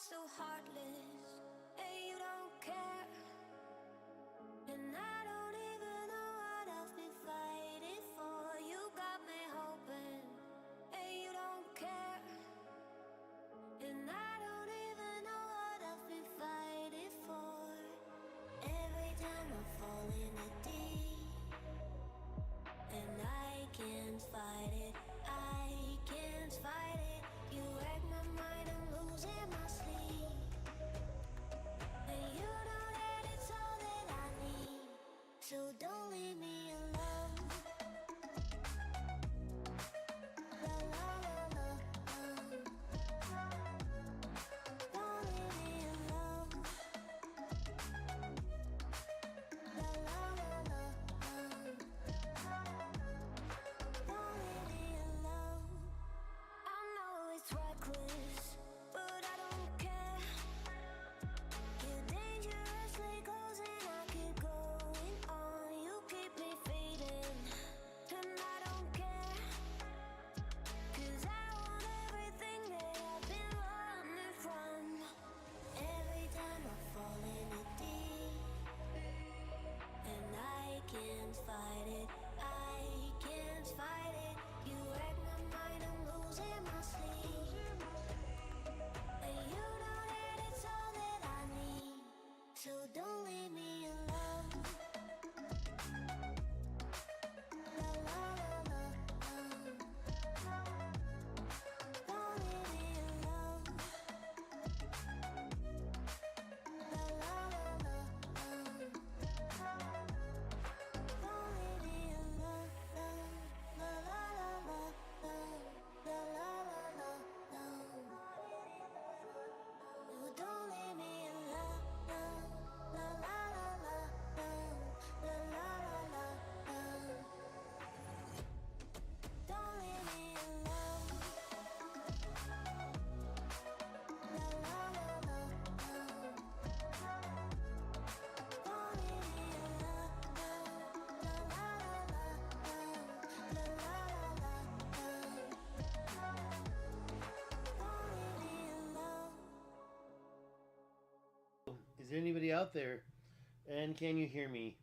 so heartless, and you don't care. And I don't even know what I've been fighting for. You got me hoping, and you don't care. And I don't even know what I've been fighting for. Every time I fall in the deep, and I can't fight it, I can't fight it. You wreck my mind, I'm losing my sleep. And you know that it's all that I need, so don't leave me alone. La la la la, don't leave me alone. La la la la, don't leave me alone. I know it's reckless, but I don't care. You're dangerously close and I keep going on. You keep me fading, and I don't care. 'Cause I want everything that I've been running from. Every time I fall in it deep, and I can't fight it, I can't fight it. You wreck my mind, I'm losing my sleep. And you know that it's all that I need, so don't leave me alone. La la la la, don't leave me alone. La la la la, don't leave me alone. La la la la, la la la la, no, don't leave me alone. La la la la, la la la la, don't leave me alone. La la la la, don't leave me alone. La la la la, la la la la, don't leave me alone. Is there anybody out there? And can you hear me?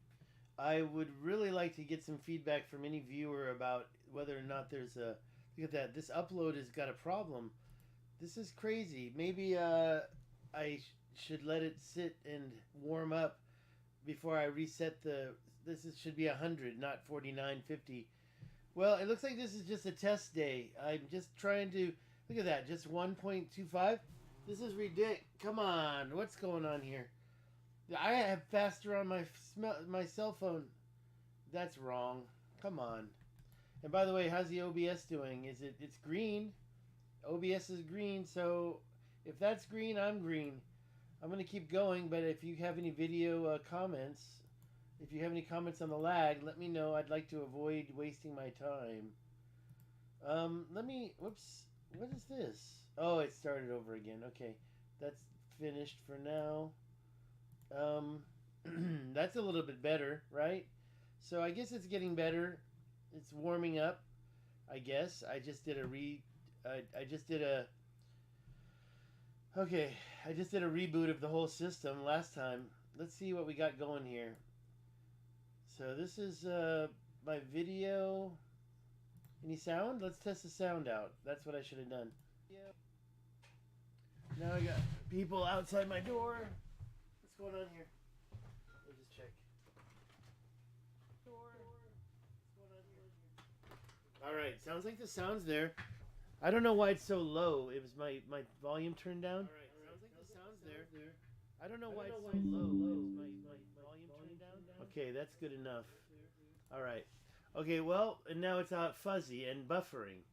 I would really like to get some feedback from any viewer about whether or not there's a... Look at that. This upload has got a problem. This is crazy. Maybe should let it sit and warm up before I reset the... should be 100, not 49.50. Well, it looks like this is just a test day. I'm just trying to... Look at that. Just 1.25? This is ridiculous. Come on. What's going on here? I have faster on my cell phone. That's wrong. Come on. And by the way, how's the OBS doing? It's green. OBS is green, so if that's green, I'm green. I'm going to keep going, but if you have any video comments, if you have any comments on the lag, let me know. I'd like to avoid wasting my time. Whoops. What is this? Oh, it started over again. Okay. That's finished for now. That's a little bit better, right? So I guess it's getting better. It's warming up, I guess. I just did a reboot of the whole system last time. Let's see what we got going here. So this is my video. Any sound? Let's test the sound out. That's what I should have done. Yep. Now I got people outside my door. What's going on here? Let me just check. Door. What's going on here? Alright, sounds like the sound's there. I don't know why it's so low. It was my volume turned down. Alright, sounds like the sound's there. I don't know why it's so low. It was my volume turned down. Okay, that's good enough. Alright. Okay, well, and now it's out fuzzy and buffering.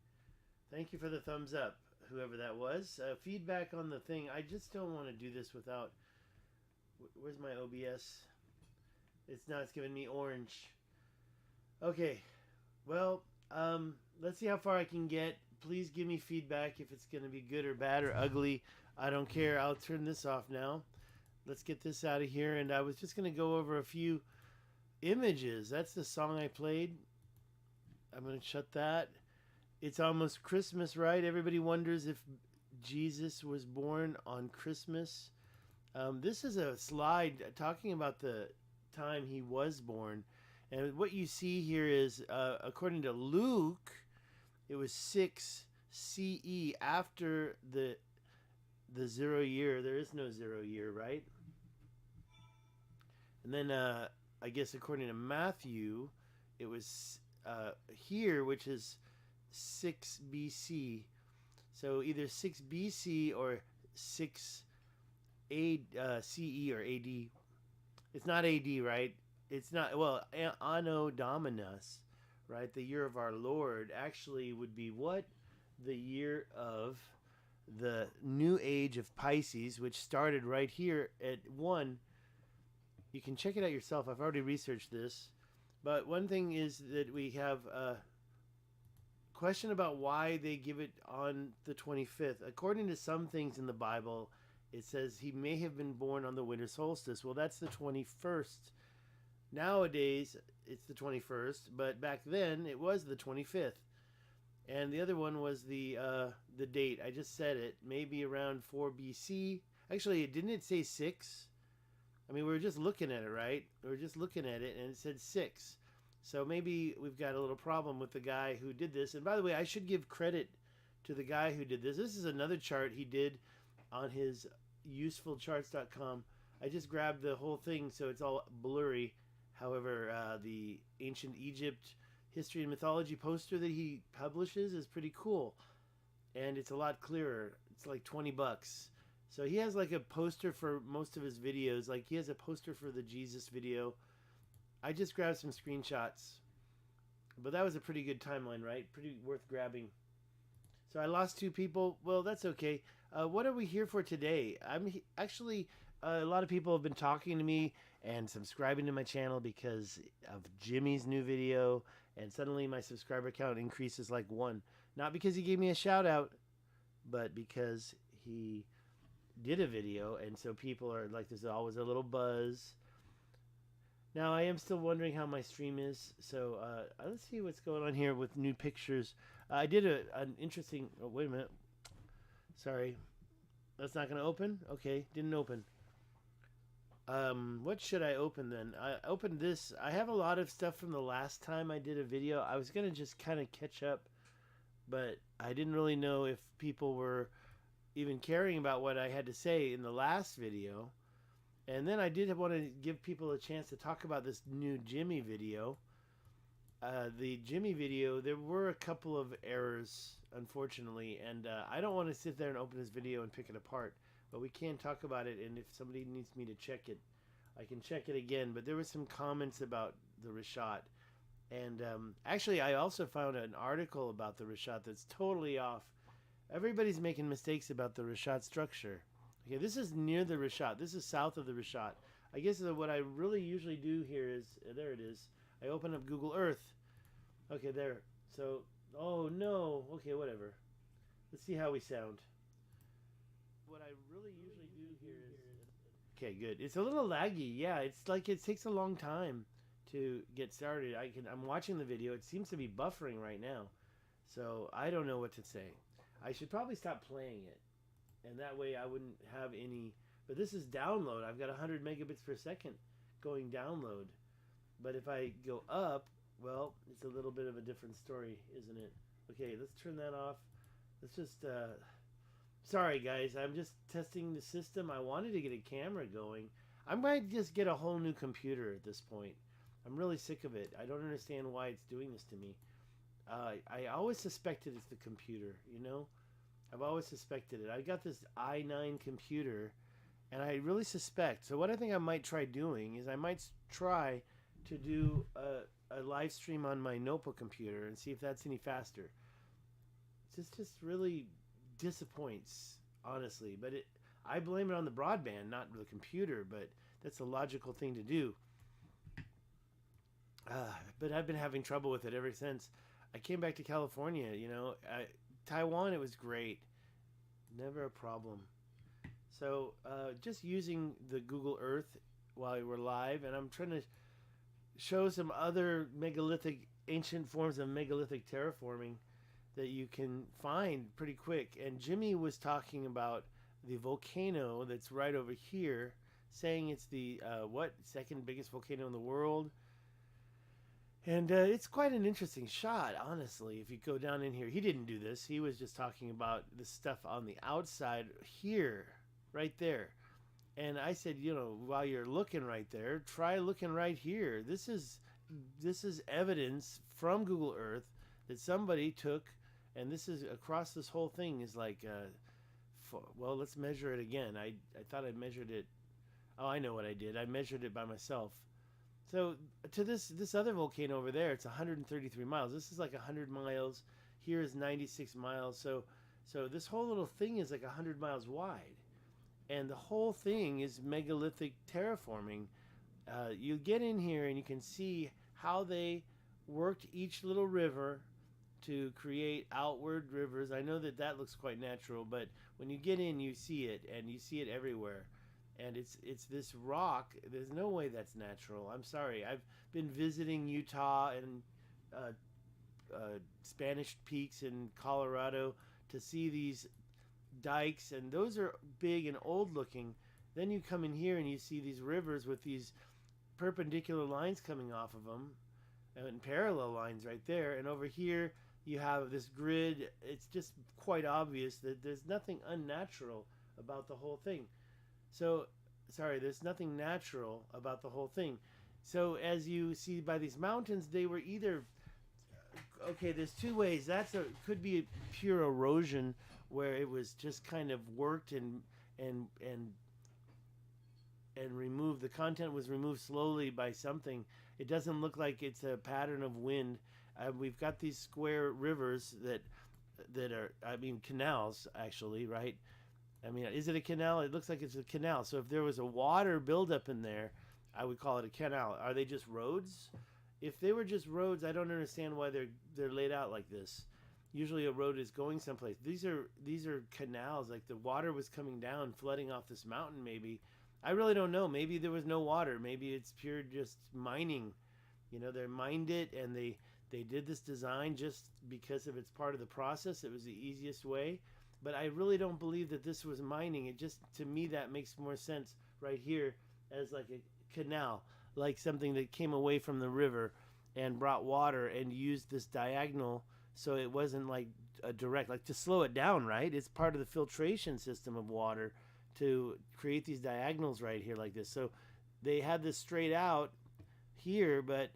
Thank you for the thumbs up, whoever that was. Feedback on the thing. I just don't want to do this without... Where's my OBS? It's giving me orange. Okay, well, let's see how far I can get. Please give me feedback if it's going to be good or bad or ugly. I don't care. I'll turn this off now. Let's get this out of here. And I was just going to go over a few images. That's the song I played. I'm going to shut that. It's almost Christmas, right? Everybody wonders if Jesus was born on Christmas. This is a slide talking about the time he was born. And what you see here is, according to Luke, it was 6 CE after the 0 year. There is no 0 year, right? And then I guess according to Matthew, it was here, which is 6 BC. So either 6 BC or 6 CE or AD. It's not AD, right? It's not, well, Anno Dominus, right? The year of our Lord actually would be what? The year of the new age of Pisces, which started right here at 1. You can check it out yourself. I've already researched this. But one thing is that we have a question about why they give it on the 25th. According to some things in the Bible, it says he may have been born on the winter solstice. Well, that's the 21st. Nowadays, it's the 21st, but back then it was the 25th. And the other one was the date. I just said it. Maybe around 4 BC. Actually, didn't it say 6? I mean, we were just looking at it, right? We were just looking at it, and it said 6. So maybe we've got a little problem with the guy who did this. And by the way, I should give credit to the guy who did this. This is another chart he did on his usefulcharts.com. I just grabbed the whole thing, so it's all blurry. However, the ancient Egypt history and mythology poster that he publishes is pretty cool. And it's a lot clearer. It's like $20. So he has like a poster for most of his videos. Like he has a poster for the Jesus video. I just grabbed some screenshots. But that was a pretty good timeline, right? Pretty worth grabbing. So I lost 2 people. Well, that's okay. What are we here for today? Actually, a lot of people have been talking to me and subscribing to my channel because of Jimmy's new video. And suddenly my subscriber count increases like 1. Not because he gave me a shout out, but because he did a video. And so people are like, there's always a little buzz. Now, I am still wondering how my stream is. So let's see what's going on here with new pictures. I did an interesting... Oh, wait a minute. Sorry. That's not going to open? Okay, didn't open. What should I open then? I opened this. I have a lot of stuff from the last time I did a video. I was going to just kind of catch up, but I didn't really know if people were even caring about what I had to say in the last video. And then I did want to give people a chance to talk about this new Jimmy video. The Jimmy video, there were a couple of errors, unfortunately, and I don't want to sit there and open this video and pick it apart. But we can talk about it, and if somebody needs me to check it, I can check it again. But there were some comments about the Richat. And actually, I also found an article about the Richat that's totally off. Everybody's making mistakes about the Richat structure. Okay, this is near the Richat. This is south of the Richat. I guess what I really usually do here is, there it is. I open up Google Earth. Okay, there. So, oh no. Okay, whatever. Let's see how we sound. What I really usually do here is... Okay, good. It's a little laggy. Yeah, it's like it takes a long time to get started. I'm watching the video. It seems to be buffering right now. So, I don't know what to say. I should probably stop playing it. And that way I wouldn't have any... But this is download. I've got 100 megabits per second going download. But if I go up, well, it's a little bit of a different story, isn't it? Okay, let's turn that off. Let's just... Sorry, guys. I'm just testing the system. I wanted to get a camera going. I might just get a whole new computer at this point. I'm really sick of it. I don't understand why it's doing this to me. I always suspected it's the computer, you know? I've always suspected it. I got this i9 computer, and I really suspect. So what I think I might try doing is I might try to do a live stream on my notebook computer and see if that's any faster. It just really disappoints, honestly. But I blame it on the broadband, not the computer, but that's a logical thing to do. But I've been having trouble with it ever since I came back to California, you know. Taiwan, it was great. Never a problem. So, just using the Google Earth while we're live, and I'm trying to show some other megalithic, ancient forms of megalithic terraforming that you can find pretty quick. And Jimmy was talking about the volcano that's right over here, saying it's the second biggest volcano in the world. And it's quite an interesting shot, honestly. If you go down in here, he didn't do this. He was just talking about the stuff on the outside here, right there. And I said, while you're looking right there, try looking right here. This is evidence from Google Earth that somebody took, and this is across this whole thing is like, well, let's measure it again. I thought I measured it. Oh, I know what I did. I measured it by myself. So to this other volcano over there, it's 133 miles. This is like 100 miles. Here is 96 miles. So this whole little thing is like 100 miles wide. And the whole thing is megalithic terraforming. You get in here and you can see how they worked each little river to create outward rivers. I know that looks quite natural, but when you get in, you see it, and you see it everywhere. And it's this rock. There's no way that's natural. I'm sorry. I've been visiting Utah and Spanish Peaks in Colorado to see these dikes, and those are big and old looking. Then you come in here and you see these rivers with these perpendicular lines coming off of them and parallel lines right there. And over here you have this grid. It's just quite obvious that there's nothing unnatural about the whole thing. So, sorry, there's nothing natural about the whole thing. So as you see by these mountains, they were either, okay, there's two ways. Could be pure erosion, where it was just kind of worked and removed. The content was removed slowly by something. It doesn't look like it's a pattern of wind. We've got these square rivers that are, canals actually, right? Is it a canal? It looks like it's a canal. So if there was a water buildup in there, I would call it a canal. Are they just roads? If they were just roads, I don't understand why they're laid out like this. Usually a road is going someplace. These are canals. Like the water was coming down, flooding off this mountain. Maybe, I really don't know. Maybe there was no water. Maybe it's pure just mining. They mined it, and they did this design just because of it's part of the process. It was the easiest way. But I really don't believe that this was mining. It just, to me, that makes more sense right here as like a canal, like something that came away from the river and brought water and used this diagonal. So it wasn't like a direct, like to slow it down, right? It's part of the filtration system of water to create these diagonals right here like this. So they had this straight out here, but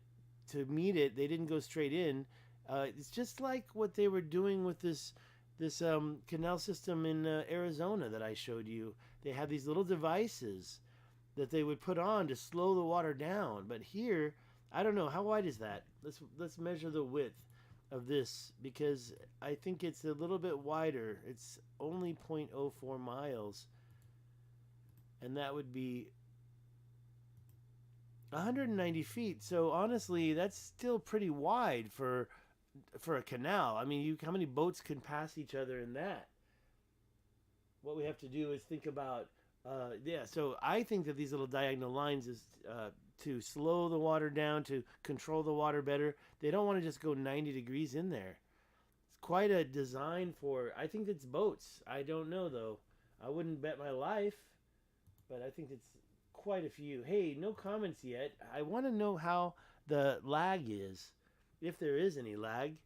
to meet it, they didn't go straight in. It's just like what they were doing with this canal system in Arizona that I showed you. They had these little devices that they would put on to slow the water down. But here, I don't know, how wide is that? Let's measure the width of this, because I think it's a little bit wider. It's only 0.04 miles, and that would be 190 feet. So honestly, that's still pretty wide for a canal. How many boats can pass each other in that? What we have to do is think about so I think that these little diagonal lines is to slow the water down, to control the water better. They don't want to just go 90 degrees in there. It's quite a design for, I think it's boats. I don't know though. I wouldn't bet my life, but I think it's quite a few. Hey, no comments yet. I want to know how the lag is, if there is any lag.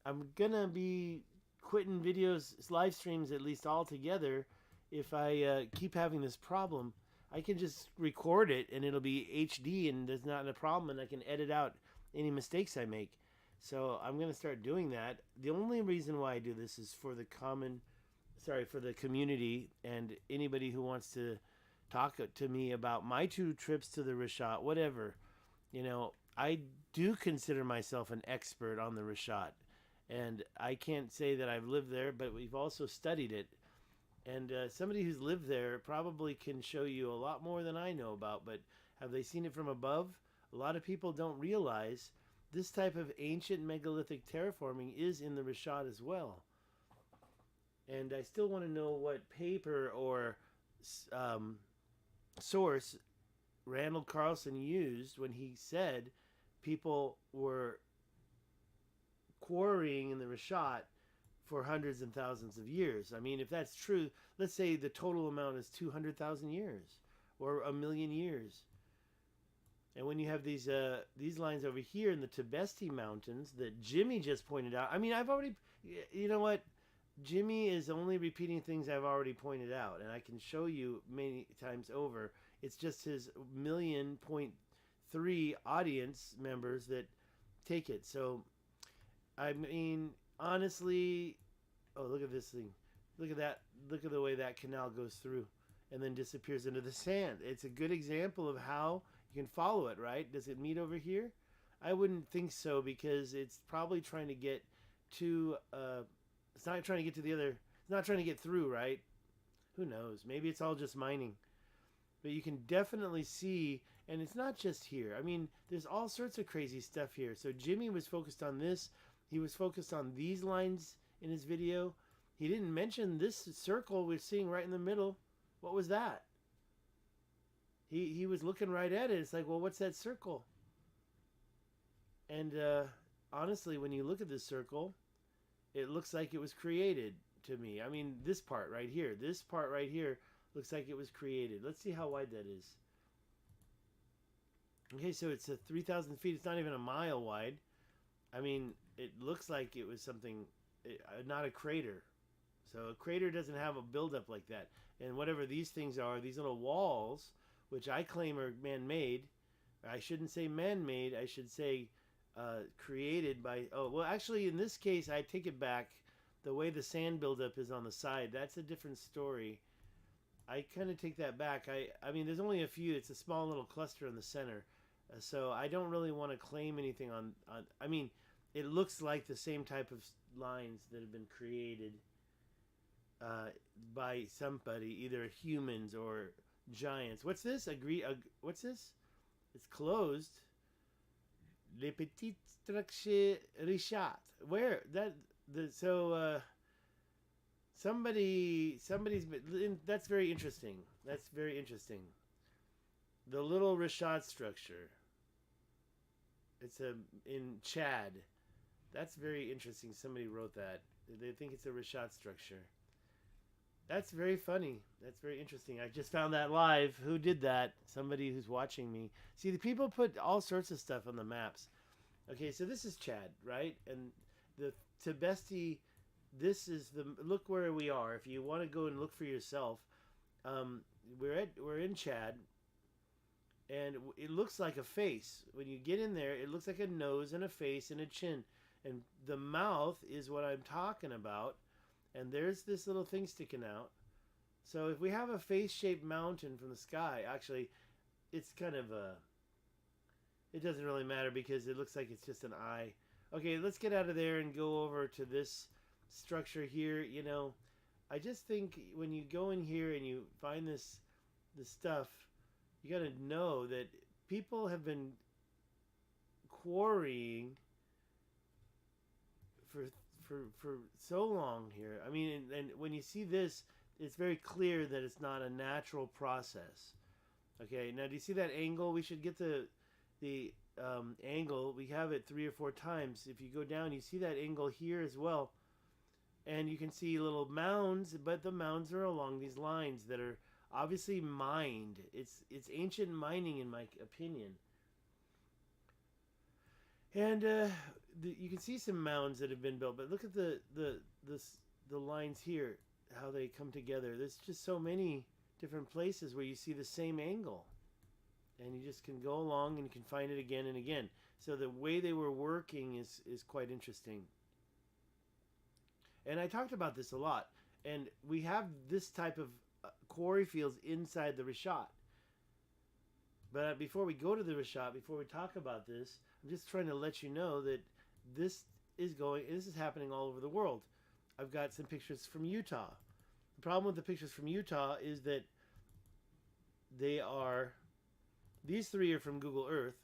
I'm gonna be quitting videos, live streams at least altogether if I keep having this problem. I can just record it and it'll be HD and there's not a problem, and I can edit out any mistakes I make. So I'm gonna start doing that. The only reason why I do this is for the community and anybody who wants to talk to me about my 2 trips to the Richat, whatever. I do consider myself an expert on the Richat, and I can't say that I've lived there, but we've also studied it. And somebody who's lived there probably can show you a lot more than I know about, but have they seen it from above? A lot of people don't realize this type of ancient megalithic terraforming is in the Richat as well. And I still want to know what paper or source Randall Carlson used when he said people were quarrying in the Richat for hundreds and thousands of years. I mean, if that's true, let's say the total amount is 200,000 years or a million years. And when you have these lines over here in the Tibesti Mountains that Jimmy just pointed out, I mean, I've already, you know what? Jimmy is only repeating things I've already pointed out, and I can show you many times over. It's just his 1.3 audience members that take it. So, I mean, honestly, oh, look at this thing. Look at that. Look at the way that canal goes through and then disappears into the sand. It's a good example of how you can follow it, right? Does it meet over here? I wouldn't think so, because it's probably trying to get to, it's not trying to get to the other, it's not trying to get through, right? Who knows? Maybe it's all just mining. But you can definitely see, and it's not just here. I mean, there's all sorts of crazy stuff here. So Jimmy was focused on this. He was focused on these lines in his video. He didn't mention this circle we're seeing right in the middle. What was that? He was looking right at it. It's like, well, what's that circle? And honestly, when you look at this circle, it looks like it was created to me. I mean, this part right here looks like it was created. Let's see how wide that is. Okay, so it's 3,000 feet. It's not even a mile wide. I mean, it looks like it was something, not a crater. So a crater doesn't have a buildup like that. And whatever these things are, these little walls, which I claim are man-made. I shouldn't say man-made. I should say created by... Oh, well, actually, in this case, I take it back. The way the sand buildup is on the side, that's a different story. I kind of take that back. I mean, there's only a few. It's a small little cluster in the center. So I don't really want to claim anything on... I mean, it looks like the same type of lines that have been created by somebody, either humans or giants. What's this? What's this? It's closed. Les petites structures Richat. Where that? Somebody's been. That's very interesting. That's very interesting. The little Richat structure. It's in Chad. That's very interesting. Somebody wrote that. They think it's a Richat structure. That's very funny. That's very interesting. I just found that live. Who did that? Somebody who's watching me. See, the people put all sorts of stuff on the maps. Okay, so this is Chad, right? And the Tibesti, this is the... Look where we are. If you want to go and look for yourself, we're in Chad, and it looks like a face. When you get in there, it looks like a nose and a face and a chin. And the mouth is what I'm talking about. And there's this little thing sticking out. So if we have a face-shaped mountain from the sky, actually, it's kind of a... It doesn't really matter because it looks like it's just an eye. Okay, let's get out of there and go over to this structure here. You know, I just think when you go in here and you find this stuff, you got to know that people have been quarrying for so long here. I mean, and when you see this, it's very clear that it's not a natural process. Okay, now do you see that angle? We should get the angle. We have it 3 or 4 times. If you go down, you see that angle here as well. And you can see little mounds, but the mounds are along these lines that are obviously mined. It's ancient mining, in my opinion. And you can see some mounds that have been built, but look at the lines here, how they come together. There's just so many different places where you see the same angle, and you just can go along and you can find it again and again. So the way they were working is quite interesting. And I talked about this a lot, and we have this type of quarry fields inside the Richat. But before we go to the Richat, before we talk about this, I'm just trying to let you know that this is happening all over the world. I've got some pictures from Utah. The problem with the pictures from Utah is that these 3 are from Google Earth.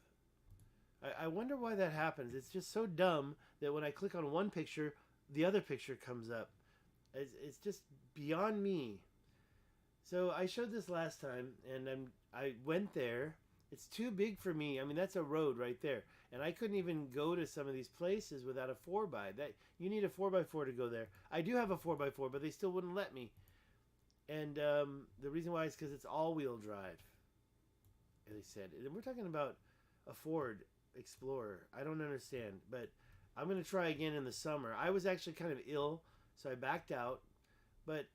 I wonder why that happens. It's just so dumb that when I click on one picture, the other picture comes up. It's just beyond me. So I showed this last time, and I went there. It's too big for me. I mean, that's a road right there. And I couldn't even go to some of these places without a 4x. That you need a 4x4 to go there. I do have a 4x4, but they still wouldn't let me. And the reason why is because it's all-wheel drive. They said, and we're talking about a Ford Explorer. I don't understand, but I'm going to try again in the summer. I was actually kind of ill, so I backed out. But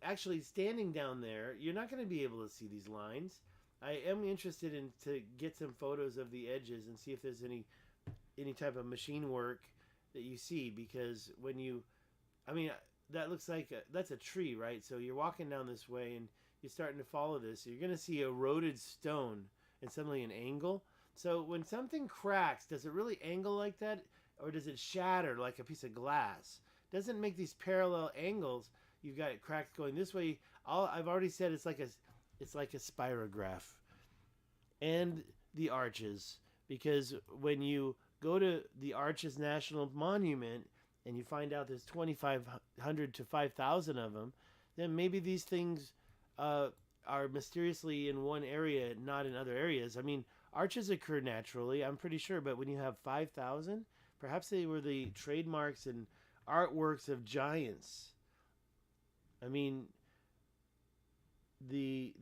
actually, standing down there, you're not going to be able to see these lines. I am interested in to get some photos of the edges and see if there's any type of machine work that you see, because when you, I mean, that looks like that's a tree, right? So you're walking down this way and you're starting to follow this. So you're going to see eroded stone and suddenly an angle. So when something cracks, does it really angle like that, or does it shatter like a piece of glass? It doesn't make these parallel angles. You've got cracks going this way. I've already said it's like a spirograph. And the arches, because when you go to the Arches National Monument and you find out there's 2,500 to 5,000 of them, then maybe these things are mysteriously in one area, not in other areas. I mean, arches occur naturally, I'm pretty sure, but when you have 5,000, perhaps they were the trademarks and artworks of giants. I mean, the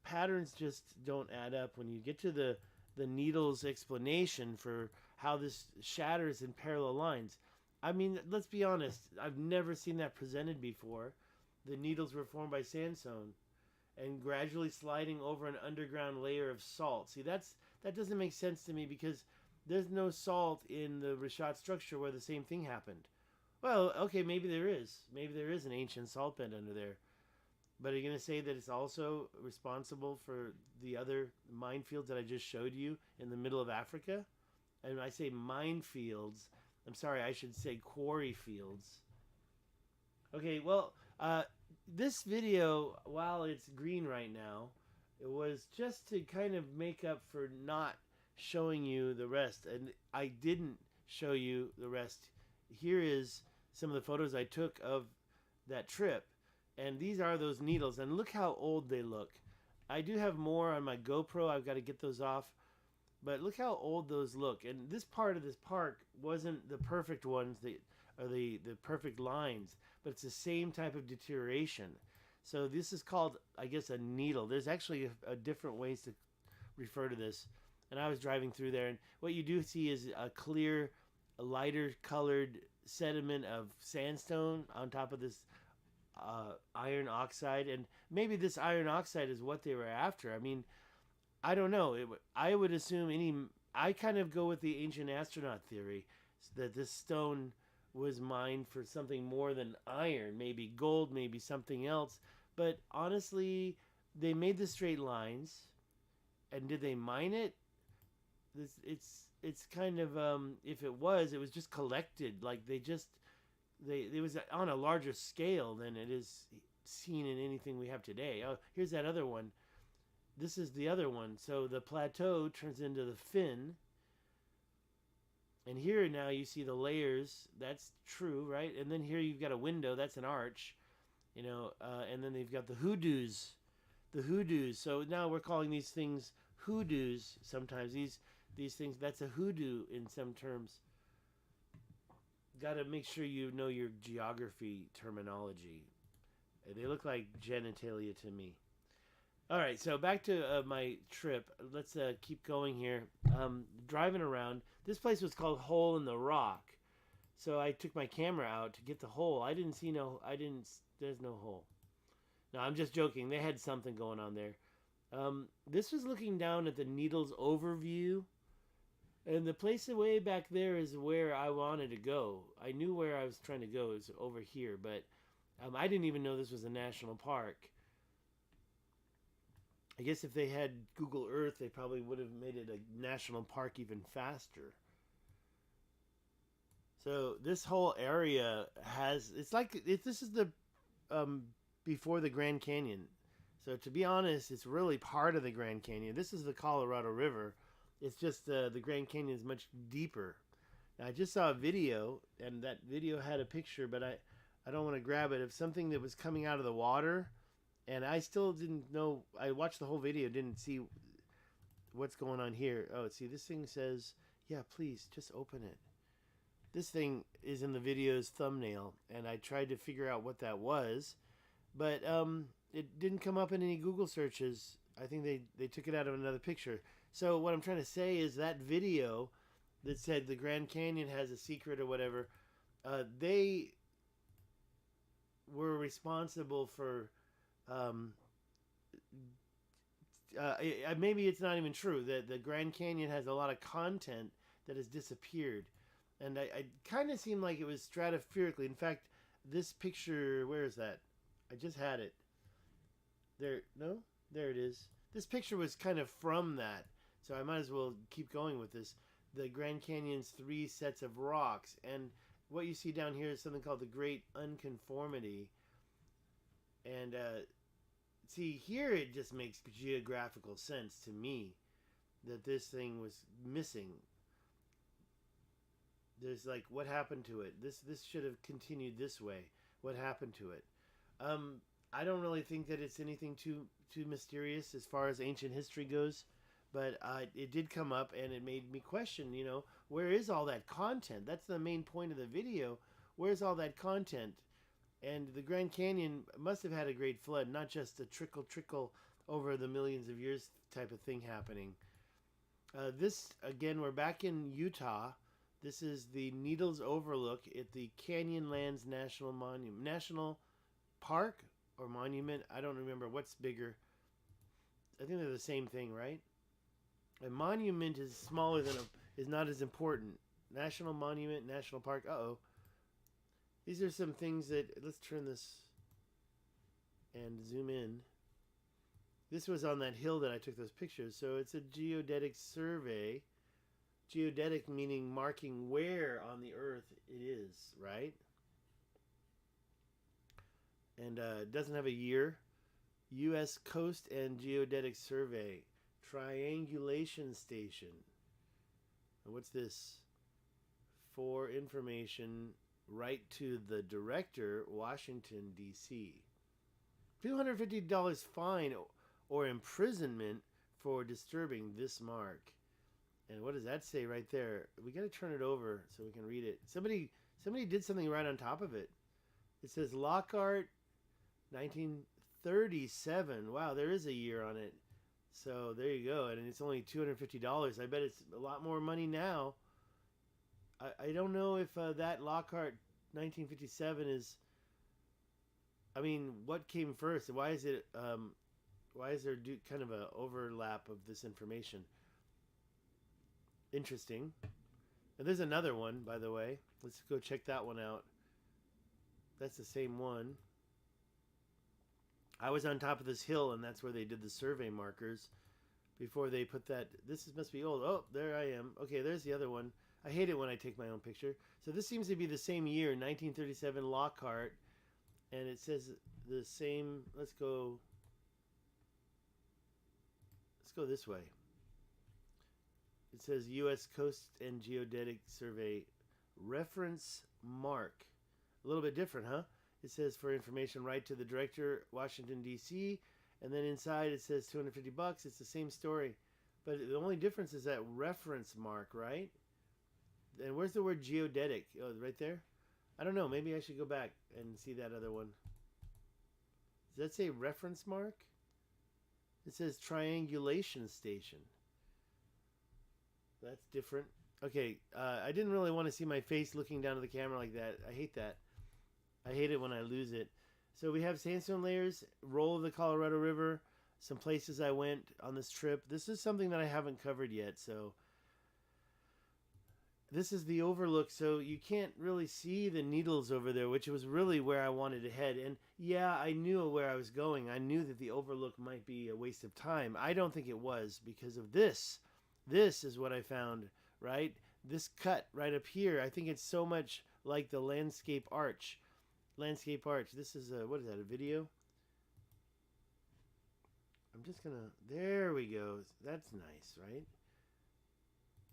patterns just don't add up when you get to the needle's explanation for how this shatters in parallel lines. I mean, let's be honest, I've never seen that presented before. The needles were formed by sandstone and gradually sliding over an underground layer of salt. See, that doesn't make sense to me, because there's no salt in the Richat structure where the same thing happened. Well, okay, maybe there is. Maybe there is an ancient salt bed under there. But are you going to say that it's also responsible for the other minefields that I just showed you in the middle of Africa? And when I say minefields, I'm sorry, I should say quarry fields. Okay, well, this video, while it's green right now, it was just to kind of make up for not showing you the rest. And I didn't show you the rest. Here is some of the photos I took of that trip. And these are those needles, and look how old they look. I do have more on my GoPro. I've got to get those off. But look how old those look. And this part of this park wasn't the perfect ones, or the perfect lines, but it's the same type of deterioration. So this is called, I guess, a needle. There's actually a different ways to refer to this. And I was driving through there, and what you do see is a clear, a lighter colored sediment of sandstone on top of this iron oxide, and maybe this iron oxide is what they were after. I mean, I don't know. I would assume I kind of go with the ancient astronaut theory that this stone was mined for something more than iron, maybe gold, maybe something else. But honestly, they made the straight lines, and did they mine it? It's kind of if it was just collected. Like it was on a larger scale than it is seen in anything we have today. Oh, here's that other one. This is the other one. So the plateau turns into the fin. And here now you see the layers. That's true, right? And then here you've got a window. That's an arch. And then they've got the hoodoos. The hoodoos. So now we're calling these things hoodoos sometimes. These things, that's a hoodoo in some terms. Got to make sure you know your geography terminology. They look like genitalia to me. All right, so back to my trip. Let's keep going here. Driving around. This place was called Hole in the Rock. So I took my camera out to get the hole. There's no hole. No, I'm just joking. They had something going on there. This was looking down at the Needles overview. And the place way back there is where I wanted to go. I knew where I was trying to go. It was over here, but I didn't even know this was a national park. I guess if they had Google Earth, they probably would have made it a national park even faster. So this whole area this is the before the Grand Canyon. So to be honest, it's really part of the Grand Canyon. This is the Colorado River. It's just the Grand Canyon is much deeper. Now, I just saw a video, and that video had a picture, but I don't want to grab it, of something that was coming out of the water, and I still didn't know. I watched the whole video, didn't see what's going on here. Oh, see, this thing says Yeah, please, just open it. This thing is in the video's thumbnail, and I tried to figure out what that was, but it didn't come up in any Google searches. I think they took it out of another picture. So what I'm trying to say is that video that said the Grand Canyon has a secret or whatever, they were responsible for maybe it's not even true that the Grand Canyon has a lot of content that has disappeared, and I kind of seemed like it was stratospherically. In fact, this picture, where is that? I just had it. There, no, there it is. This picture was kind of from that, so I might as well keep going with this. The Grand Canyon's 3 sets of rocks, and what you see down here is something called the Great Unconformity, and see, here it just makes geographical sense to me that this thing was missing. There's like, what happened to it? This should have continued this way. What happened to it? I don't really think that it's anything too mysterious as far as ancient history goes, but it did come up and it made me question, where is all that content? That's the main point of the video. Where's all that content? And the Grand Canyon must have had a great flood, not just a trickle over the millions of years type of thing happening. This, again, we're back in Utah. This is the Needles Overlook at the Canyonlands National Park or Monument. I don't remember what's bigger. I think they're the same thing, right? A monument is smaller than is not as important. National Monument, National Park. Uh-oh. These are some things that, let's turn this and zoom in. This was on that hill that I took those pictures. So it's a geodetic survey. Geodetic meaning marking where on the earth it is, right? And it doesn't have a year. U.S. Coast and Geodetic Survey. Triangulation Station. And what's this? For information, write to the director, Washington, D.C. $250 fine or imprisonment for disturbing this mark. And what does that say right there? We got to turn it over so we can read it. Somebody did something right on top of it. It says Lockhart, 1937. Wow, there is a year on it. So there you go. And it's only $250. I bet it's a lot more money now. I don't know if that Lockhart 1957 is. I mean, what came first? Why is it? Why is there kind of a overlap of this information? Interesting. And there's another one, by the way. Let's go check that one out. That's the same one. I was on top of this hill, and that's where they did the survey markers before they put that. Must be old. Oh, there I am. Okay, there's the other one. I hate it when I take my own picture. So this seems to be the same year, 1937 Lockhart, and it says the same. Let's go this way. It says U.S. Coast and Geodetic Survey reference mark. A little bit different, huh? It says for information, write to the director, Washington, D.C., and then inside it says $250. It's the same story, but the only difference is that reference mark, right? And where's the word geodetic? Oh, right there? I don't know. Maybe I should go back and see that other one. Does that say reference mark? It says triangulation station. That's different. Okay, I didn't really want to see my face looking down to the camera like that. I hate that. I hate it when I lose it. So we have sandstone layers, roll of the Colorado River, some places I went on this trip. This is something that I haven't covered yet, so this is the overlook, so you can't really see the needles over there, which was really where I wanted to head. And yeah, I knew where I was going. I knew that the overlook might be a waste of time. I don't think it was because of this. This is what I found, right? This cut right up here, I think it's so much like the landscape arch. Landscape arch. This is a, what is that, a video? I'm just gonna, there we go. That's nice, right?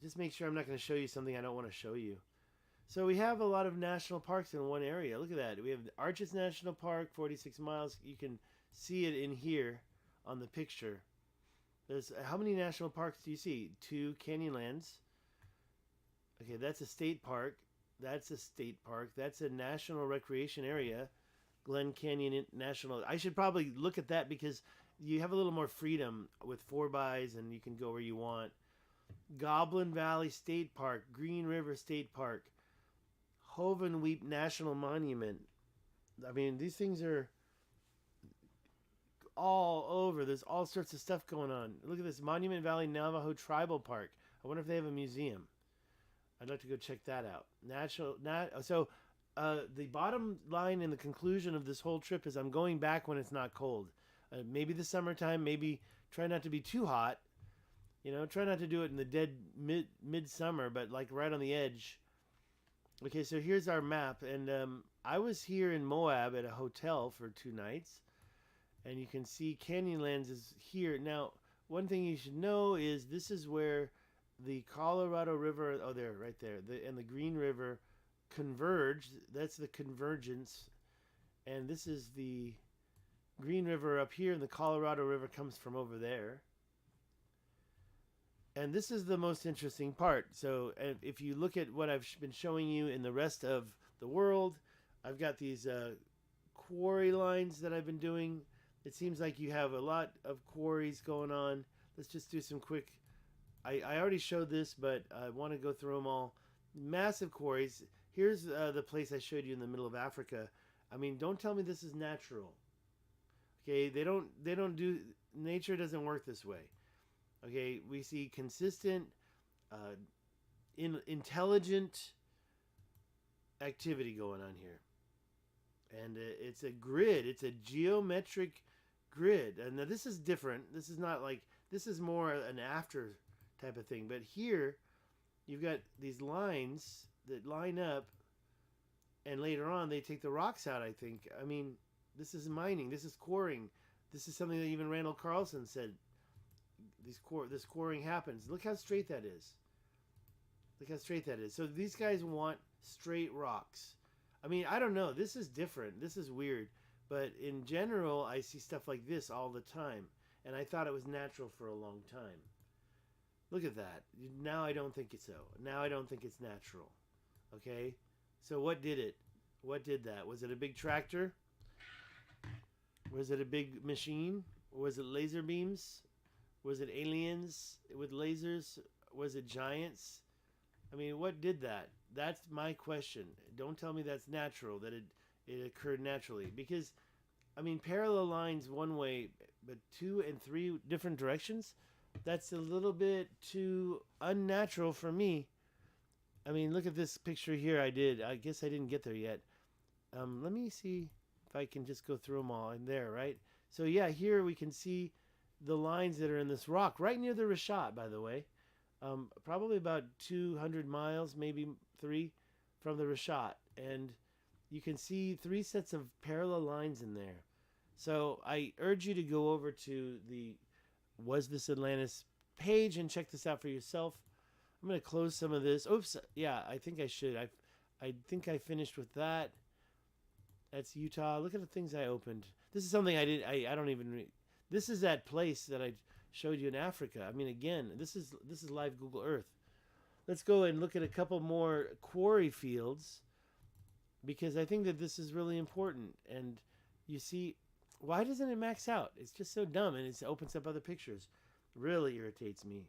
Just make sure I'm not going to show you something I don't want to show you. So we have a lot of national parks in one area. Look at that. We have the Arches National Park, 46 miles. You can see it in here on the picture. There's, how many national parks do you see? 2 Canyonlands. Okay, that's a state park. That's a state park. That's a national recreation area. Glen Canyon National. I should probably look at that because you have a little more freedom with 4 bys and you can go where you want. Goblin Valley State Park, Green River State Park, Hovenweep National Monument. I mean, these things are all over. There's all sorts of stuff going on. Look at this Monument Valley Navajo Tribal Park. I wonder if they have a museum. I'd like to go check that out. The bottom line in the conclusion of this whole trip is I'm going back when it's not cold. Maybe the summertime. Maybe try not to be too hot. You know, try not to do it in the dead midsummer, but like right on the edge. Okay, so here's our map, and I was here in Moab at a hotel for 2 nights, and you can see Canyonlands is here. Now, one thing you should know is this is where the Colorado River, oh there, right there, and the Green River converged. That's the convergence, and this is the Green River up here, and the Colorado River comes from over there. And this is the most interesting part. So if you look at what I've been showing you in the rest of the world, I've got these quarry lines that I've been doing. It seems like you have a lot of quarries going on. Let's just do some quick. I already showed this, but I want to go through them all. Massive quarries. Here's the place I showed you in the middle of Africa. I mean, don't tell me this is natural. Okay, they don't do, nature doesn't work this way. Okay, we see consistent, intelligent activity going on here. And it's a grid. It's a geometric grid. And now this is different. This is not like, this is more an after type of thing. But here, you've got these lines that line up. And later on, they take the rocks out, I think. I mean, this is mining. This is quarrying. This is something that even Randall Carlson said. This quarrying happens. Look how straight that is. Look how straight that is. So these guys want straight rocks. I mean, I don't know. This is different. This is weird. But in general, I see stuff like this all the time. And I thought it was natural for a long time. Look at that. Now I don't think it's so. Now I don't think it's natural. Okay? So what did it? What did that? Was it a big tractor? Was it a big machine? Or was it laser beams? Was it aliens with lasers? Was it giants? I mean, what did that? That's my question. Don't tell me that's natural, that it occurred naturally. Because, I mean, parallel lines one way, but 2 and 3 different directions? That's a little bit too unnatural for me. I mean, look at this picture here I did. I guess I didn't get there yet. Let me see if I can just go through them all in there, right? So, yeah, here we can see the lines that are in this rock, right near the Richat, by the way. Probably about 200 miles, maybe 3 from the Richat. And you can see 3 sets of parallel lines in there. So I urge you to go over to the Was This Atlantis page and check this out for yourself. I'm going to close some of this. Oops. Yeah, I think I should. I think I finished with that. That's Utah. Look at the things I opened. This is something I did. I don't even. This is that place that I showed you in Africa. I mean, again, this is live Google Earth. Let's go and look at a couple more quarry fields because I think that this is really important. And you see, why doesn't it max out? It's just so dumb, and it opens up other pictures. Really irritates me.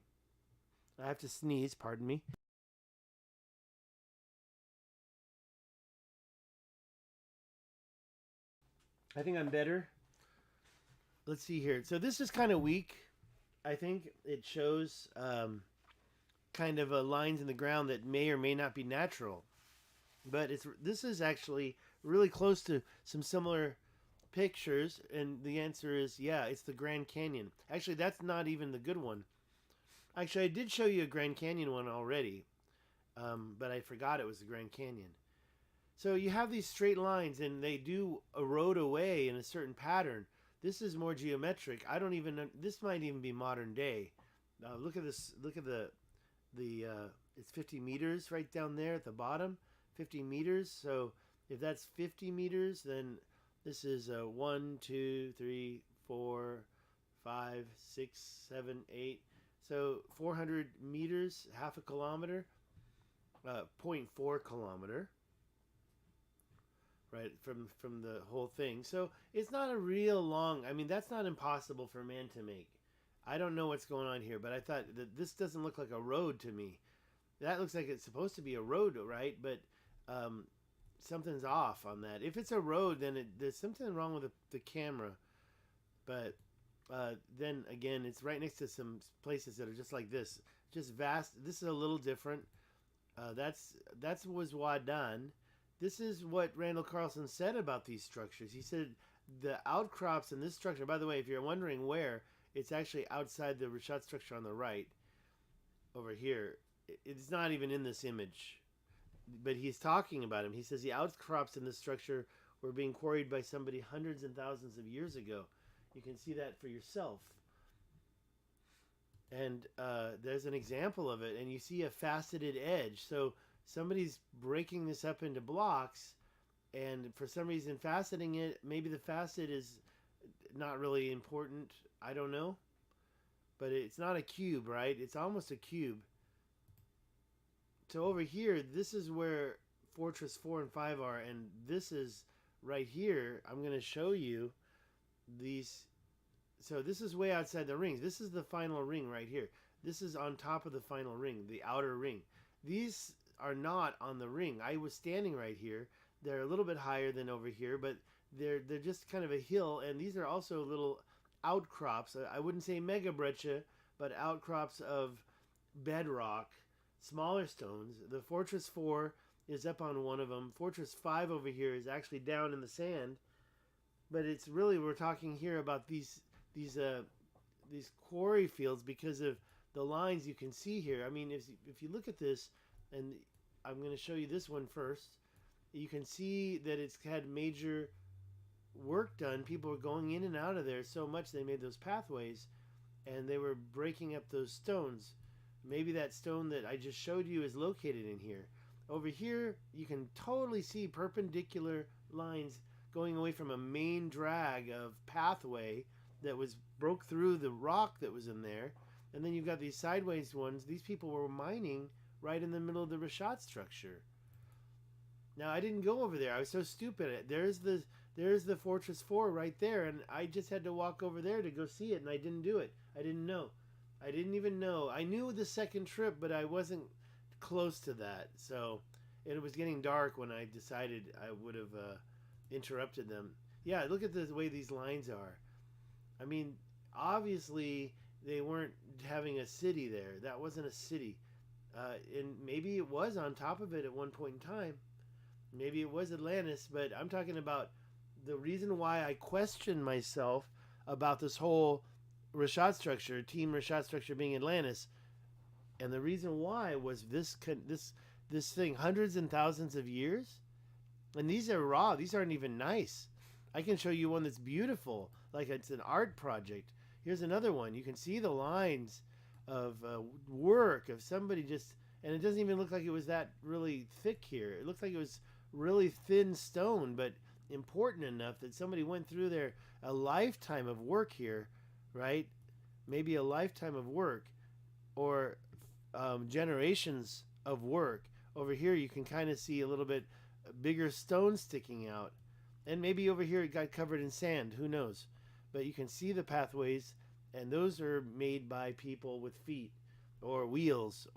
I have to sneeze, pardon me. I think I'm better. Let's see here. So this is kind of weak. I think it shows kind of lines in the ground that may or may not be natural. But this is actually really close to some similar pictures. And the answer is, yeah, it's the Grand Canyon. Actually, that's not even the good one. Actually, I did show you a Grand Canyon one already. But I forgot it was the Grand Canyon. So you have these straight lines, and they do erode away in a certain pattern. This is more geometric. I don't even know. This might even be modern day. Look at this. Look at the it's 50 meters right down there at the bottom. 50 meters. So if that's 50 meters, then this is 1, 2, 3, 4, 5, 6, 7, 8. So 400 meters, half a kilometer. 0.4 kilometer, right, from the whole thing. So it's not a real long. I mean, that's not impossible for man to make. I don't know what's going on here, but I thought that this doesn't look like a road to me. That looks like it's supposed to be a road, right? But something's off on that. If it's a road, then there's something wrong with the camera. But then again, it's right next to some places that are just like this, just vast. This is a little different. That's was Wadan. This is what Randall Carlson said about these structures. He said the outcrops in this structure. By the way, if you're wondering where, it's actually outside the Richat structure on the right, over here. It's not even in this image, but he's talking about him. He says the outcrops in this structure were being quarried by somebody hundreds and thousands of years ago. You can see that for yourself. And there's an example of it, and you see a faceted edge. So somebody's breaking this up into blocks, and for some reason faceting it. Maybe the facet is not really important. I don't know. But it's not a cube, right? It's almost a cube. So over here, this is where Fortress 4 and 5 are, and this is right here. I'm going to show you these. So this is way outside the rings. This is the final ring right here. This is on top of the final ring, the outer ring. These are not on the ring. I was standing right here. They're a little bit higher than over here, but they're just kind of a hill, and these are also little outcrops. I wouldn't say mega breccia, but outcrops of bedrock, smaller stones. The Fortress 4 is up on one of them. Fortress 5 over here is actually down in the sand. But it's really, we're talking here about these quarry fields because of the lines you can see here. I mean, if you look at this, and I'm going to show you this one first, you can see that it's had major work done. People were going in and out of there so much they made those pathways, and they were breaking up those stones. Maybe that stone that I just showed you is located in here. Over here, you can totally see perpendicular lines going away from a main drag of pathway that was broke through the rock that was in there. And then you've got these sideways ones. These people were mining right in the middle of the Richat structure. Now, I didn't go over there. I was so stupid. There's the Fortress 4 right there, and I just had to walk over there to go see it, and I didn't do it. I didn't know. I didn't even know. I knew the second trip, but I wasn't close to that. So it was getting dark when I decided I would have interrupted them. Yeah, look at the way these lines are. I mean, obviously they weren't having a city there. That wasn't a city. And maybe it was on top of it at one point in time. Maybe it was Atlantis, but I'm talking about the reason why I question myself about this whole Richat structure, Team Richat structure being Atlantis, and the reason why was this thing, hundreds and thousands of years, and these are raw. These aren't even nice. I can show you one that's beautiful, like it's an art project. Here's another one. You can see the lines of work of somebody just, and it doesn't even look like it was that really thick here. It looks like it was really thin stone, but important enough that somebody went through there a lifetime of work here, right? Maybe a lifetime of work, or generations of work. Over here you can kind of see a little bit bigger stone sticking out, and maybe over here it got covered in sand, who knows. But you can see the pathways, and those are made by people with feet or wheels.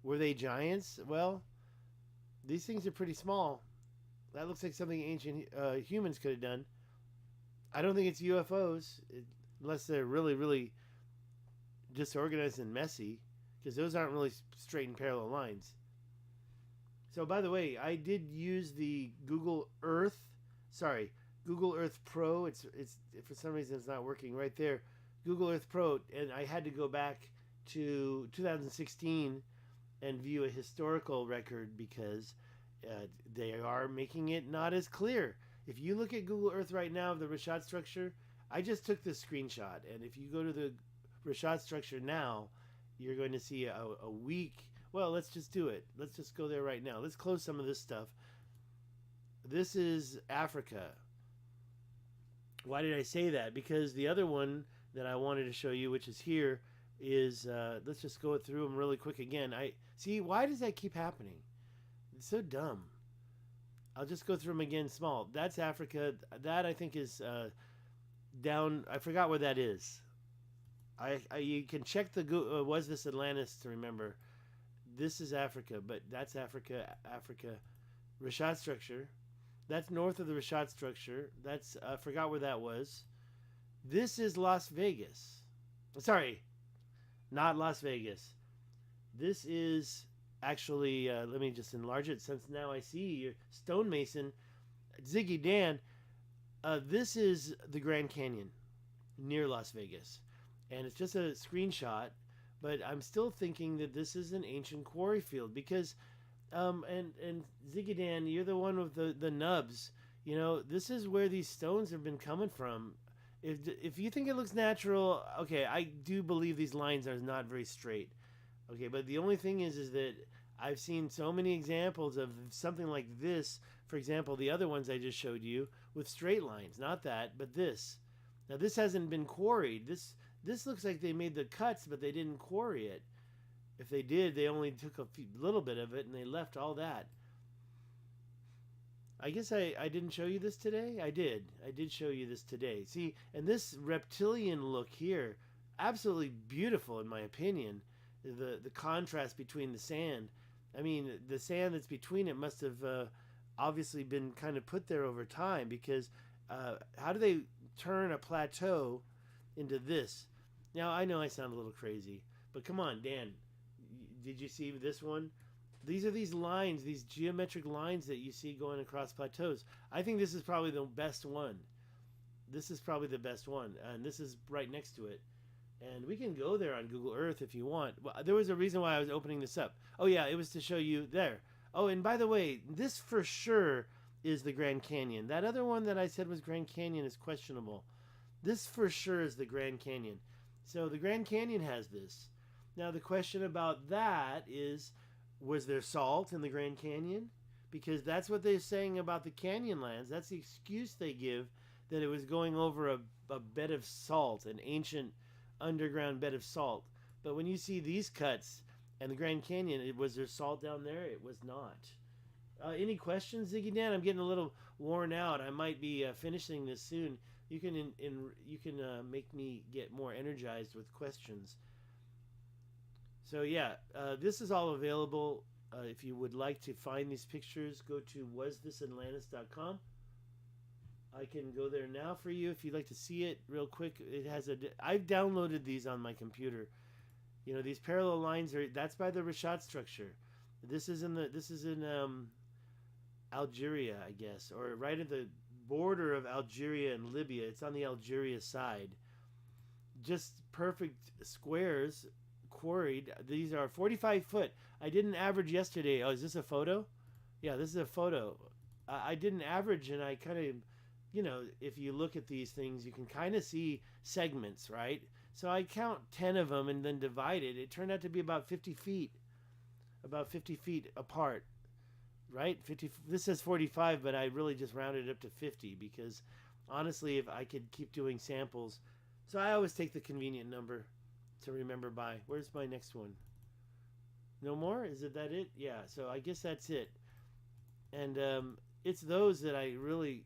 Were they giants? Well, these things are pretty small. That looks like something ancient humans could have done. I don't think it's UFOs, unless they're really, really disorganized and messy, because those aren't really straight and parallel lines. So, by the way, I did use the Google Earth Pro. It's for some reason it's not working right there. Google Earth Pro, and I had to go back to 2016 and view a historical record because they are making it not as clear. If you look at Google Earth right now of the Richat structure, I just took this screenshot, and if you go to the Richat structure now, you're going to see a weak. Well, let's just do it. Let's just go there right now. Let's close some of this stuff. This is Africa. Why did I say that? Because the other one that I wanted to show you, which is here, is let's just go through them really quick again. I see. Why does that keep happening? It's so dumb. I'll just go through them again small. That's Africa. That I think is down. I forgot where that is. You can check the was this Atlantis to remember. This is Africa, but that's Africa. Africa. Richat structure. That's north of the Richat structure. That's I forgot where that was. This is Las Vegas. Sorry, not Las Vegas. This is actually. Let me just enlarge it since now I see your stonemason, Ziggy Dan. This is the Grand Canyon near Las Vegas, and it's just a screenshot. But I'm still thinking that this is an ancient quarry field because, and Ziggy Dan, you're the one with the nubs. You know, this is where these stones have been coming from. If you think it looks natural, okay, I do believe these lines are not very straight. Okay, but the only thing is that I've seen so many examples of something like this. For example, the other ones I just showed you with straight lines, not that, but this. Now this hasn't been quarried. This looks like they made the cuts, but they didn't quarry it. If they did, they only took a little bit of it and they left all that. I guess I didn't show you this today. I did show you this today. See, and this reptilian look here, absolutely beautiful in my opinion. The contrast between the sand. I mean, the sand that's between it must have obviously been kind of put there over time because how do they turn a plateau into this? Now, I know I sound a little crazy, but come on, Dan. Did you see this one? These are these lines, these geometric lines that you see going across plateaus. I think this is probably the best one. This is probably the best one, and this is right next to it. And we can go there on Google Earth if you want. Well, there was a reason why I was opening this up. Oh, yeah, it was to show you there. Oh, and by the way, this for sure is the Grand Canyon. That other one that I said was Grand Canyon is questionable. This for sure is the Grand Canyon. So the Grand Canyon has this. Now, the question about that is, was there salt in the Grand Canyon? Because that's what they're saying about the Canyonlands. That's the excuse they give, that it was going over a bed of salt, an ancient underground bed of salt. But when you see these cuts and the Grand Canyon, was there salt down there? It was not. Any questions, Ziggy Dan? I'm getting a little worn out. I might be finishing this soon. You can make me get more energized with questions. So yeah, this is all available. If you would like to find these pictures, go to wasthisatlantis.com. I can go there now for you if you'd like to see it real quick. It has I've downloaded these on my computer. You know, these parallel lines that's by the Richat structure. This is in Algeria, I guess, or right at the border of Algeria and Libya. It's on the Algeria side. Just perfect squares quarried. These are 45 foot. I did an average yesterday. Oh, is this a photo? Yeah, this is a photo. I did an average, and I kind of, you know, if you look at these things, you can kind of see segments, right? So I count 10 of them and then divide it. It turned out to be about 50 feet apart, right? 50. This says 45, but I really just rounded it up to 50 because honestly, if I could keep doing samples, so I always take the convenient number to remember by. Where's my next one? No more? Is that it? Yeah, so I guess that's it. And it's those that I really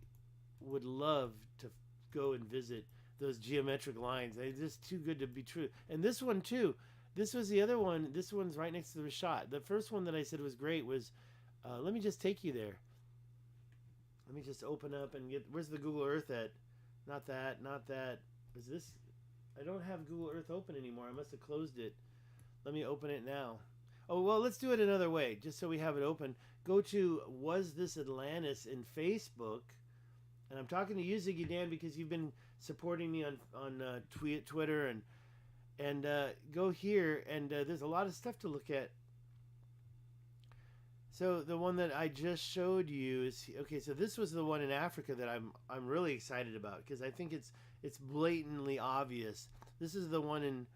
would love to go and visit, those geometric lines. They're just too good to be true. And this one too. This was the other one. This one's right next to the Richat. The first one that I said was great was, let me just take you there. Let me just open up and get, where's the Google Earth at? Not that, not that. Is this, I don't have Google Earth open anymore. I must have closed it. Let me open it now. Oh, well, let's do it another way, just so we have it open. Go to Was This Atlantis in Facebook. And I'm talking to you, Ziggy Dan, because you've been supporting me on Twitter. And go here, and there's a lot of stuff to look at. So the one that I just showed you is, okay, so this was the one in Africa that I'm really excited about, because I think it's blatantly obvious. This is the one in,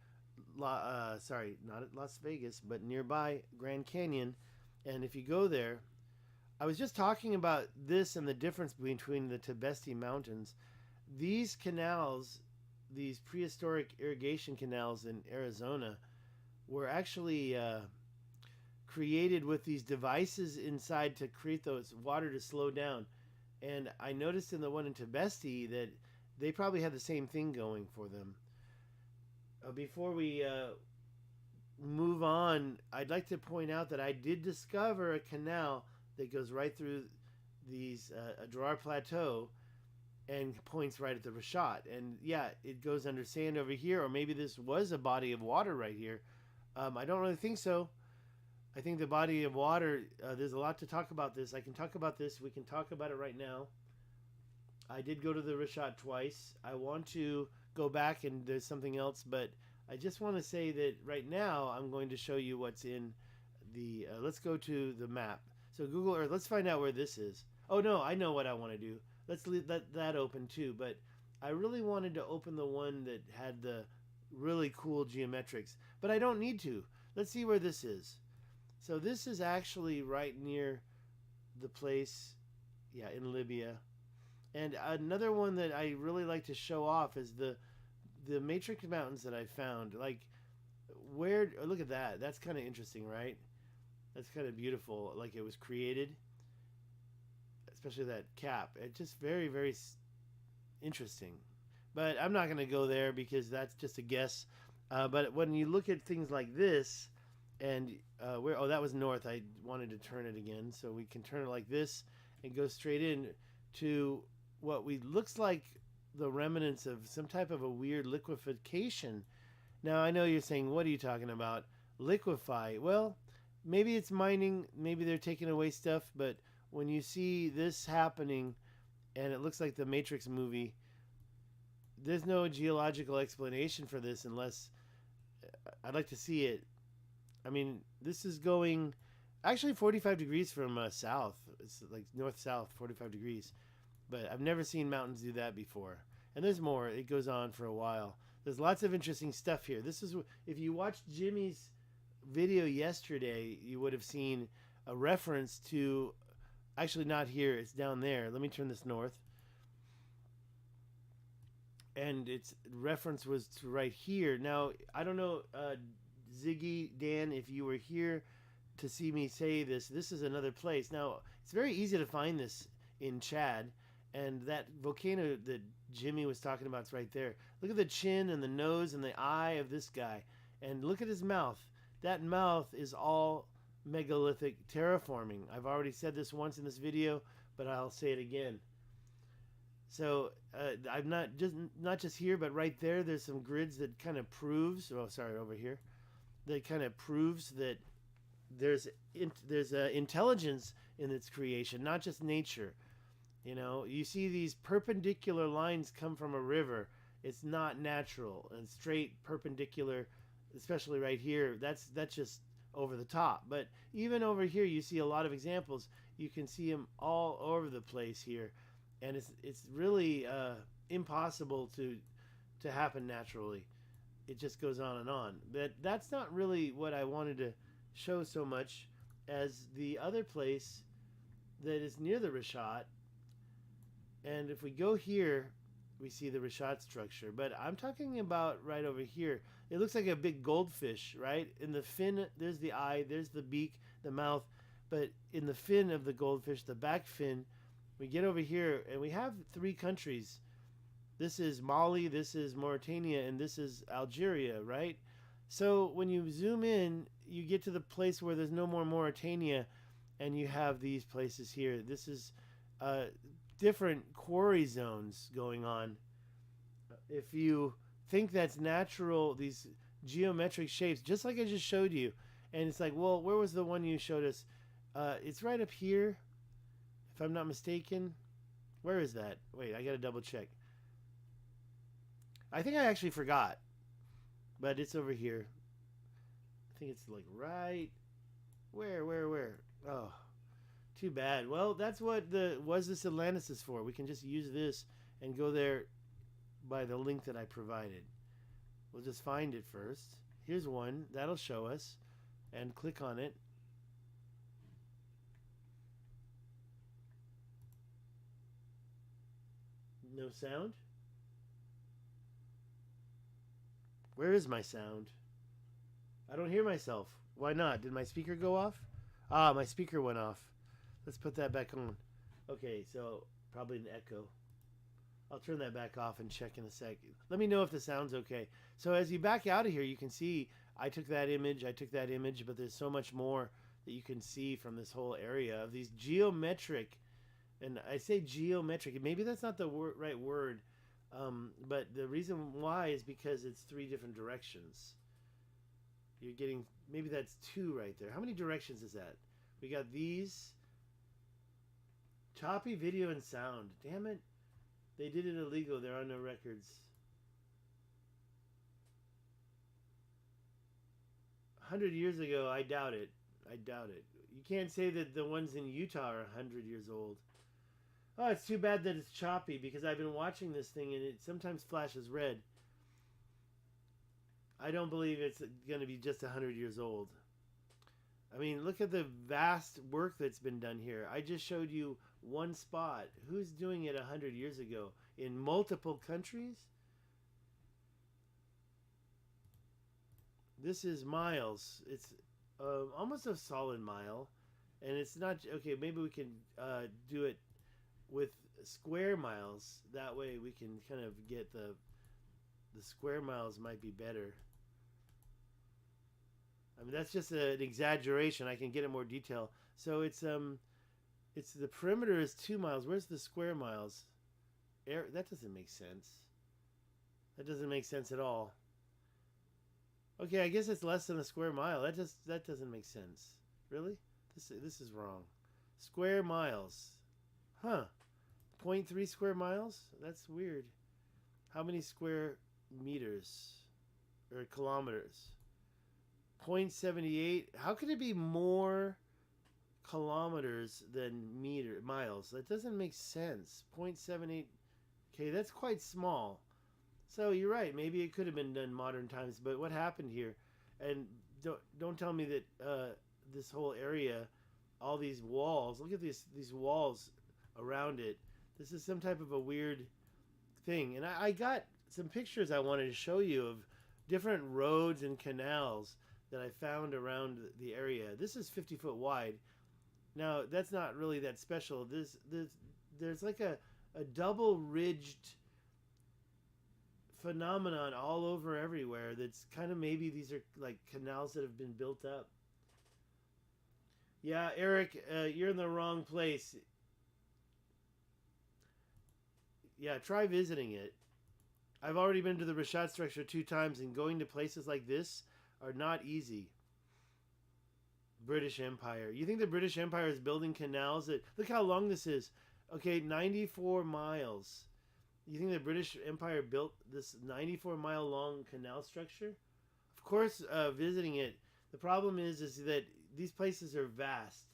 sorry, not at Las Vegas, but nearby Grand Canyon. And if you go there, I was just talking about this and the difference between the Tibesti Mountains. These canals, these prehistoric irrigation canals in Arizona, were actually created with these devices inside to create those water to slow down. And I noticed in the one in Tibesti that they probably had the same thing going for them. Before we move on, I'd like to point out that I did discover a canal that goes right through these Gerard Plateau and points right at the Richat. And yeah, it goes under sand over here, or maybe this was a body of water right here. I don't really think so. I think the body of water, there's a lot to talk about this. I can talk about this. We can talk about it right now. I did go to the Richat twice. I want to go back and there's something else, but I just want to say that right now I'm going to show you what's in the, let's go to the map. So Google Earth, let's find out where this is. Oh no, I know what I want to do. Let's leave that open too, but I really wanted to open the one that had the really cool geometrics, but I don't need to. Let's see where this is. So this is actually right near the place, yeah, in Libya. And another one that I really like to show off is the Matrix Mountains that I found. Like, where, oh, look at that. That's kind of interesting, right? That's kind of beautiful, like it was created. Especially that cap. It's just very, very interesting. But I'm not going to go there because that's just a guess. But when you look at things like this, and where, oh, that was north. I wanted to turn it again, so we can turn it like this and go straight in to what looks like the remnants of some type of a weird liquefaction. Now I know you're saying, what are you talking about? Liquefy. Well, maybe it's mining, maybe they're taking away stuff, but when you see this happening and it looks like the Matrix movie, there's no geological explanation for this unless I'd like to see it. I mean, this is going actually 45 degrees from south. It's like north-south, 45 degrees. But I've never seen mountains do that before. And there's more. It goes on for a while. There's lots of interesting stuff here. This is, if you watched Jimmy's video yesterday, you would have seen a reference to, actually not here, it's down there. Let me turn this north. And its reference was to right here. Now, I don't know, Ziggy, Dan, if you were here to see me say this, this is another place. Now, it's very easy to find this in Chad, and that volcano that Jimmy was talking about is right there. Look at the chin and the nose and the eye of this guy, and look at his mouth. That mouth is all megalithic terraforming. I've already said this once in this video, but I'll say it again. So I'm not just here, but right there, there's some grids that kind of proves. Oh, sorry, over here. That kind of proves that there's intelligence in its creation, not just nature. You know, you see these perpendicular lines come from a river. It's not natural, and straight perpendicular, especially right here. That's just over the top. But even over here, you see a lot of examples. You can see them all over the place here, and it's really impossible to happen naturally. It just goes on and on. But that's not really what I wanted to show so much as the other place that is near the Richat. And if we go here, we see the Richat structure. But I'm talking about right over here. It looks like a big goldfish, right? In the fin, there's the eye, there's the beak, the mouth. But in the fin of the goldfish, the back fin, we get over here, and we have 3 countries. This is Mali, this is Mauritania, and this is Algeria, right? So when you zoom in, you get to the place where there's no more Mauritania, and you have these places here. This is different quarry zones going on. If you think that's natural, these geometric shapes, just like I just showed you, and it's like, well, where was the one you showed us? It's right up here, if I'm not mistaken. Where is that? Wait, I gotta double check. I think I actually forgot, but it's over here. I think it's like right, where? Oh, too bad. Well, that's what was this Atlantis is for. We can just use this and go there by the link that I provided. We'll just find it first. Here's one. That'll show us. And click on it. No sound? Where is my sound? I don't hear myself. Why not? Did my speaker go off? Ah, my speaker went off. Let's put that back on. Okay, so probably an echo. I'll turn that back off and check in a sec. Let me know if the sound's okay. So as you back out of here, you can see I took that image, but there's so much more that you can see from this whole area of these geometric, and I say geometric, maybe that's not the right word, but the reason why is because it's 3 different directions. You're getting, maybe that's 2 right there. How many directions is that? We got these. Choppy video and sound. Damn it. They did it illegal. There are no records. 100 years ago, I doubt it. I doubt it. You can't say that the ones in Utah are 100 years old. Oh, it's too bad that it's choppy because I've been watching this thing and it sometimes flashes red. I don't believe it's going to be just 100 years old. I mean, look at the vast work that's been done here. I just showed you one spot. Who's doing it 100 years ago in multiple countries? This is miles. It's almost a solid mile. And it's not... Okay, maybe we can do it with square miles. That way we can kind of get the square miles might be better. I mean, that's just an exaggeration. I can get in more detail. So it's the perimeter is 2 miles. Where's the square miles? That doesn't make sense. That doesn't make sense at all. Okay, I guess it's less than a square mile. That doesn't make sense. Really? This is wrong. Square miles. Huh. 0.3 square miles? That's weird. How many square meters or kilometers? 0.78. How could it be more kilometers than miles? That doesn't make sense. 0.78. Okay, that's quite small. So you're right. Maybe it could have been done modern times. But what happened here? And don't tell me that this whole area, all these walls. Look at these walls around it. This is some type of a weird thing. And I got some pictures I wanted to show you of different roads and canals that I found around the area. This is 50 foot wide. Now, that's not really that special. There's like a double ridged phenomenon all over everywhere that's kind of, maybe these are like canals that have been built up. Yeah, Eric, you're in the wrong place. Yeah, try visiting it. I've already been to the Richat structure 2 times, and going to places like this are not easy. British Empire. You think the British Empire is building canals that... Look how long this is. Okay, 94 miles. You think the British Empire built this 94-mile long canal structure? Of course, visiting it. The problem is that these places are vast.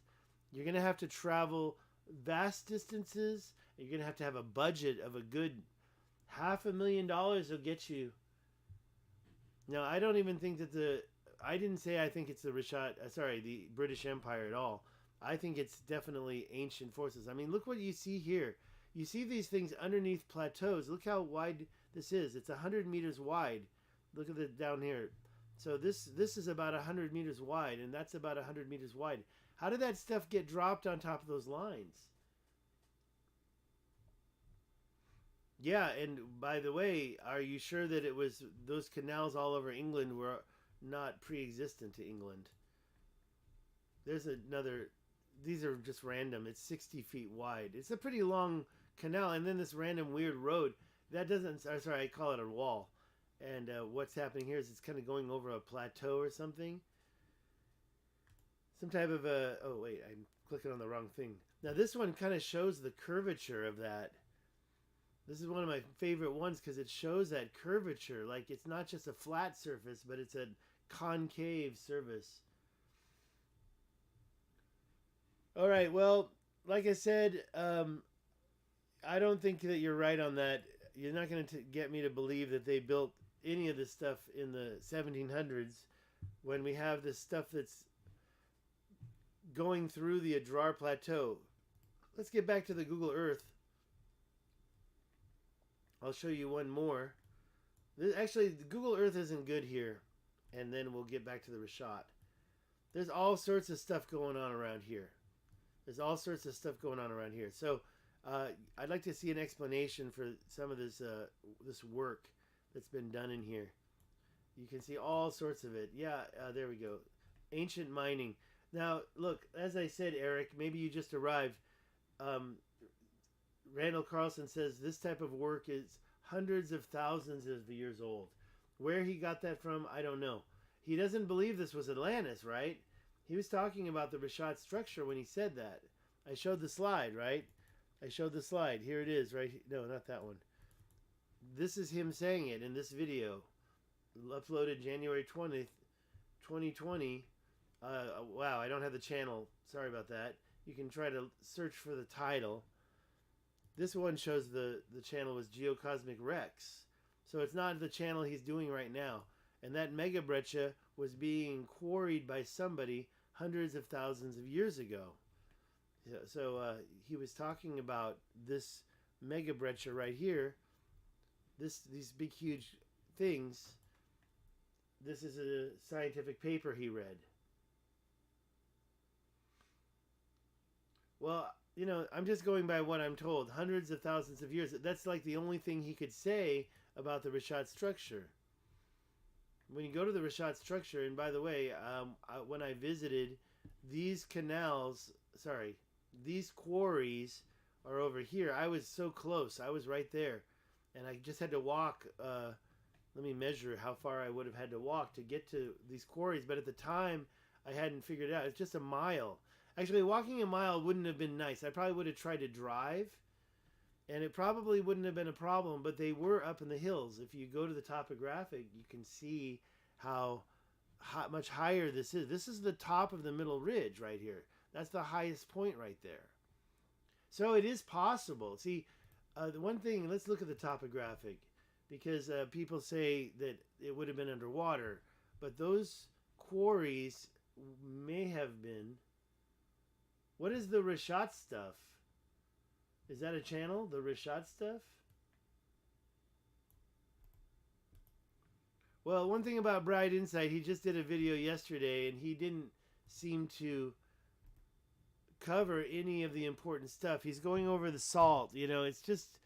You're going to have to travel vast distances. You're going to have a budget of a good $500,000 will get you. Now, I don't even think that I didn't say I think it's the the British Empire at all. I think it's definitely ancient forces. I mean, look what you see here. You see these things underneath plateaus. Look how wide this is. It's 100 meters wide. Look at it down here. So this is about 100 meters wide, and that's about 100 meters wide. How did that stuff get dropped on top of those lines? Yeah, and by the way, are you sure that it was those canals all over England were not pre-existent to England? There's another... These are just random. It's 60 feet wide. It's a pretty long canal, and then this random weird road. That doesn't... Sorry, I call it a wall. And what's happening here is it's kind of going over a plateau or something. Some type of a... Oh, wait, I'm clicking on the wrong thing. Now, this one kind of shows the curvature of that. This is one of my favorite ones because it shows that curvature. Like, it's not just a flat surface, but it's a concave surface. All right, well, like I said, I don't think that you're right on that. You're not going to get me to believe that they built any of this stuff in the 1700s when we have this stuff that's going through the Adrar Plateau. Let's get back to the Google Earth. I'll show you one more. Actually, the Google Earth isn't good here. and then we'll get back to the Richat. There's all sorts of stuff going on around here. So I'd like to see an explanation for some of this this work that's been done in here. You can see all sorts of it. Yeah, there we go. Ancient mining. Now, look, as I said, Eric, maybe you just arrived. Randall Carlson says this type of work is hundreds of thousands of years old. Where he got that from, I don't know. He doesn't believe this was Atlantis, right? He was talking about the Richat structure when he said that. I showed the slide, right? Here it is, right? No, not that one. This is him saying it in this video. Uploaded January 20th, 2020. Wow, I don't have the channel. Sorry about that. You can try to search for the title. This one shows the channel was Geocosmic Rex. So it's not the channel he's doing right now. And that mega breccia was being quarried by somebody hundreds of thousands of years ago. So he was talking about this mega breccia right here. These big huge things. This is a scientific paper he read. Well, you know, I'm just going by what I'm told. Hundreds of thousands of years. That's like the only thing he could say about the Richat structure. When you go to the Richat structure, and by the way, when I visited, these quarries are over here. I was so close. I was right there. And I just had to walk. Let me measure how far I would have had to walk to get to these quarries. But at the time, I hadn't figured it out. It's just a mile. Actually, walking a mile wouldn't have been nice. I probably would have tried to drive. And it probably wouldn't have been a problem. But they were up in the hills. If you go to the topographic, you can see how much higher this is. This is the top of the middle ridge right here. That's the highest point right there. So it is possible. See, the one thing, let's look at the topographic. Because people say that it would have been underwater. But those quarries may have been. What is the Richat stuff? Is that a channel? The Richat stuff? Well, one thing about Bright Insight, he just did a video yesterday and he didn't seem to cover any of the important stuff. He's going over the salt, you know, it's just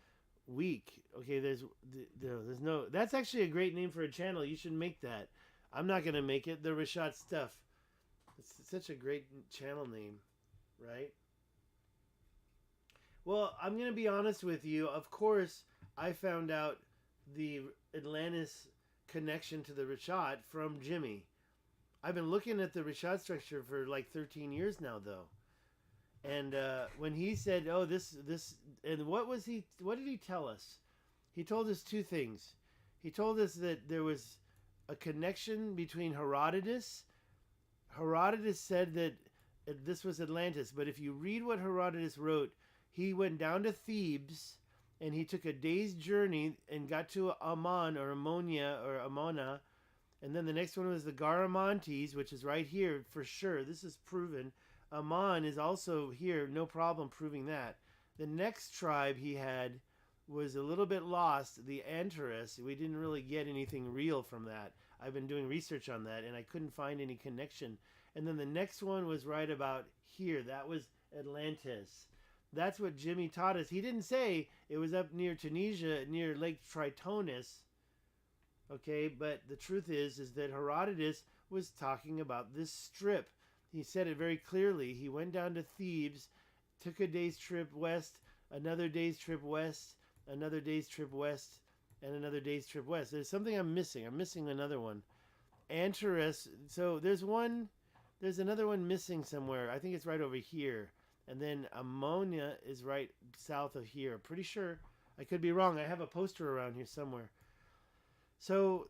weak. Okay, there's no, that's actually a great name for a channel. You should make that. I'm not going to make it. The Richat stuff. It's such a great channel name, right? Well, I'm going to be honest with you. Of course, I found out the Atlantis connection to the Richat from Jimmy. I've been looking at the Richat structure for like 13 years now, though. And when he said, "Oh, this," and what did he tell us? He told us two things. He told us that there was a connection between Herodotus. Herodotus said that this was Atlantis, but if you read what Herodotus wrote, he went down to Thebes and he took a day's journey and got to Amman or Ammonia or Ammona. And then the next one was the Garamantes, which is right here for sure. This is proven. Amman is also here, no problem proving that. The next tribe he had was a little bit lost, the Antares. We didn't really get anything real from that. I've been doing research on that, and I couldn't find any connection. And then the next one was right about here. That was Atlantis. That's what Jimmy taught us. He didn't say it was up near Tunisia, near Lake Tritonis. Okay, but the truth is that Herodotus was talking about this strip. He said it very clearly. He went down to Thebes, took a day's trip west, another day's trip west, another day's trip west, and another day's trip west. There's something I'm missing. I'm missing another one. Antares. So there's another one missing somewhere. I think it's right over here. And then Ammonia is right south of here. Pretty sure. I could be wrong. I have a poster around here somewhere. So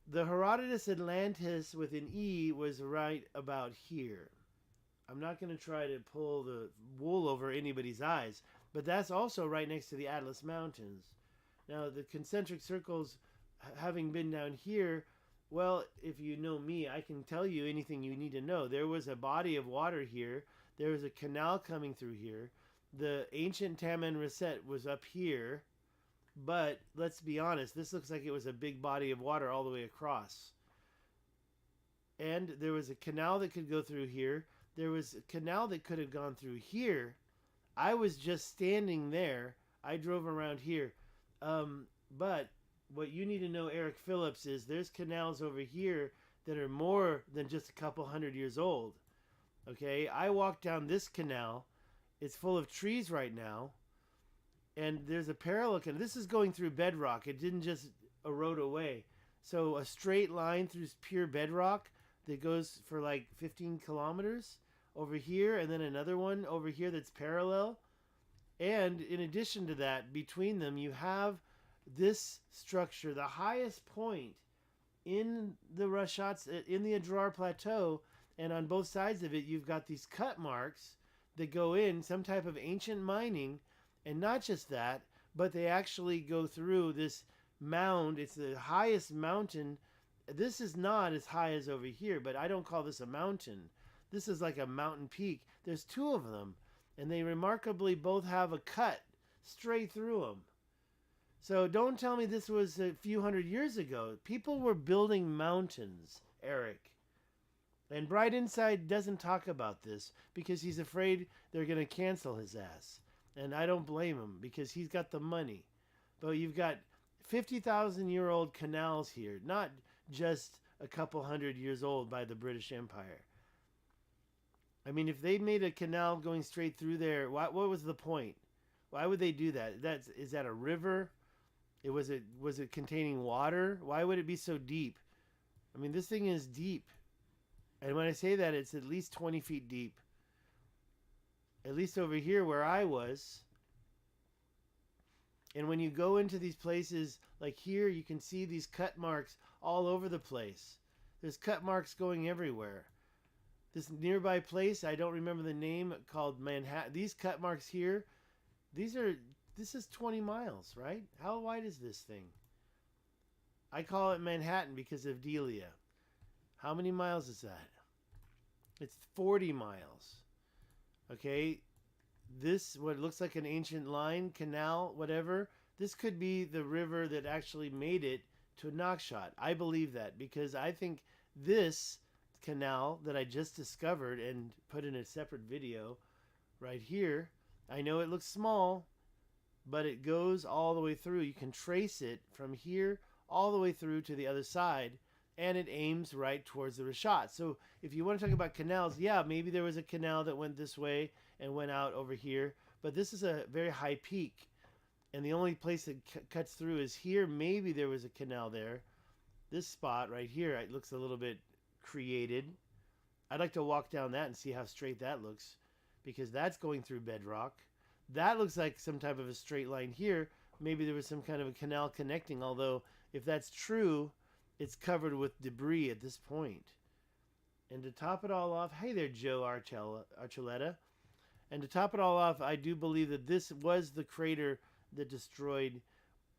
the Herodotus Atlantis with an E was right about here. I'm not going to try to pull the wool over anybody's eyes, but that's also right next to the Atlas Mountains. Now, the concentric circles, having been down here, well, if you know me, I can tell you anything you need to know. There was a body of water here. There was a canal coming through here. The ancient Taman Reset was up here. But let's be honest, this looks like it was a big body of water all the way across. and there was a canal that could go through here. There was a canal that could have gone through here. I was just standing there. I drove around here. But what you need to know, Eric Phillips, is there's canals over here that are more than just a couple hundred years old. Okay, I walked down this canal. It's full of trees right now. And there's a parallel canal. This is going through bedrock. It didn't just erode away. So a straight line through pure bedrock that goes for like 15 kilometers over here, and then another one over here that's parallel. And in addition to that, between them, you have this structure, the highest point in the Richat, in the Adrar Plateau, and on both sides of it, you've got these cut marks that go in, some type of ancient mining, and not just that, but they actually go through this mound. It's the highest mountain. This is not as high as over here, but I don't call this a mountain. This is like a mountain peak. There's two of them, and they remarkably both have a cut straight through them. So don't tell me this was a few hundred years ago. People were building mountains, Eric. And Bright Inside doesn't talk about this because he's afraid they're going to cancel his ass. And I don't blame him because he's got the money. But you've got 50,000-year-old canals here, not just a couple hundred years old by the British Empire. I mean, if they made a canal going straight through there, what was the point? Why would they do that? Is that a river? Was it containing water? Why would it be so deep? I mean, this thing is deep. And when I say that, it's at least 20 feet deep. At least over here where I was. And when you go into these places, like here, you can see these cut marks all over the place. There's cut marks going everywhere. This nearby place, I don't remember the name, called Manhattan. These cut marks here, this is 20 miles, right? How wide is this thing? I call it Manhattan because of Delia. How many miles is that? It's 40 miles. Okay, this, what looks like an ancient line, canal, whatever, this could be the river that actually made it to Nouakchott. I believe that because I think this canal that I just discovered and put in a separate video right here, I know it looks small, but it goes all the way through. You can trace it from here all the way through to the other side, and it aims right towards the Richat. So if you want to talk about canals, yeah, maybe there was a canal that went this way and went out over here, but this is a very high peak, and the only place that cuts through is here. Maybe there was a canal there. This spot right here, it looks a little bit created. I'd like to walk down that and see how straight that looks, because that's going through bedrock. That looks like some type of a straight line here. Maybe there was some kind of a canal connecting, although if that's true, it's covered with debris at this point. And to top it all off, hey there, Joe Archuleta. And to top it all off, I do believe that this was the crater that destroyed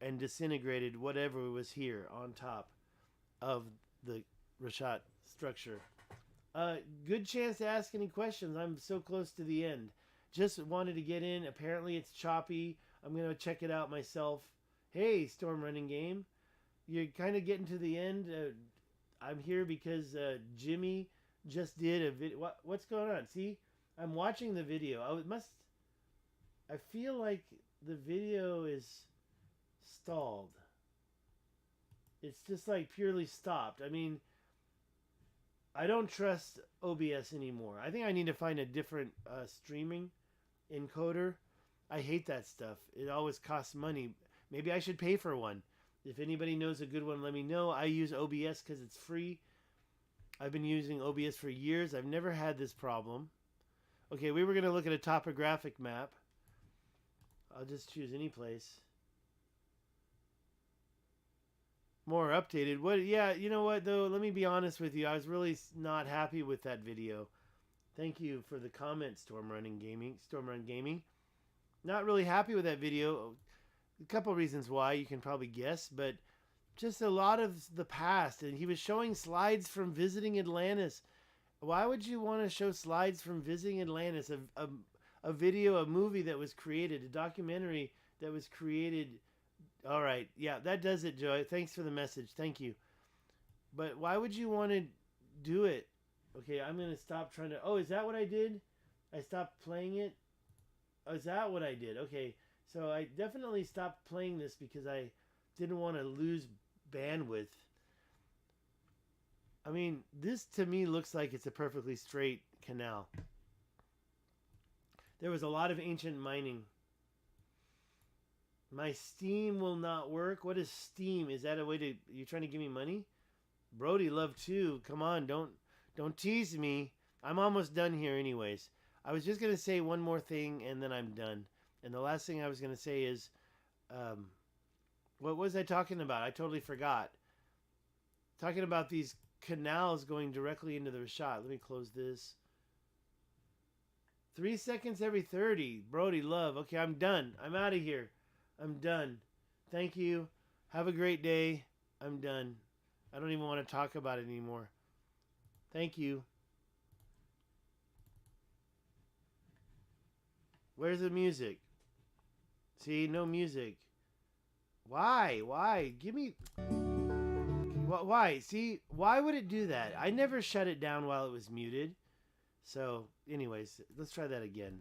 and disintegrated whatever was here on top of the Richat structure. Good chance to ask any questions. I'm so close to the end. Just wanted to get in. Apparently it's choppy. I'm going to check it out myself. Hey, Storm Running Game. You're kind of getting to the end. I'm here because Jimmy just did a video. What's going on? See, I'm watching the video. I feel like the video is stalled. It's just like purely stopped. I mean, I don't trust OBS anymore. I think I need to find a different streaming encoder. I hate that stuff. It always costs money. Maybe I should pay for one. If anybody knows a good one, let me know. I use OBS because it's free. I've been using OBS for years. I've never had this problem. Okay, we were going to look at a topographic map. I'll just choose any place. More updated. What? Yeah, you know what, though? Let me be honest with you. I was really not happy with that video. Thank you for the comment, Storm Run Gaming. Not really happy with that video. A couple reasons why, you can probably guess, but just a lot of the past. And he was showing slides from visiting Atlantis. Why would you want to show slides from visiting Atlantis? A video, a movie that was created, a documentary that was created. All right. Yeah, that does it, Joy. Thanks for the message. Thank you. But why would you want to do it. Okay, I'm gonna stop trying to. Oh, is that what I did? I stopped playing it. Oh, is that what I did? Okay, so I definitely stopped playing this because I didn't want to lose bandwidth. I mean, this to me looks like it's a perfectly straight canal. There was a lot of ancient mining. My Steam will not work. What is Steam? Is that a way to... You trying to give me money? Brody love too. Come on, don't tease me. I'm almost done here anyways. I was just going to say one more thing and then I'm done. And the last thing I was going to say is... what was I talking about? I totally forgot. Talking about these canals going directly into the shot. Let me close this. 3 seconds every 30. Brody love. Okay, I'm done. I'm out of here. I'm done. Thank you. Have a great day. I'm done. I don't even want to talk about it anymore. Thank you. Where's the music? See, no music. Why? Why? Give me... Why? See, why would it do that? I never shut it down while it was muted. So, anyways, let's try that again.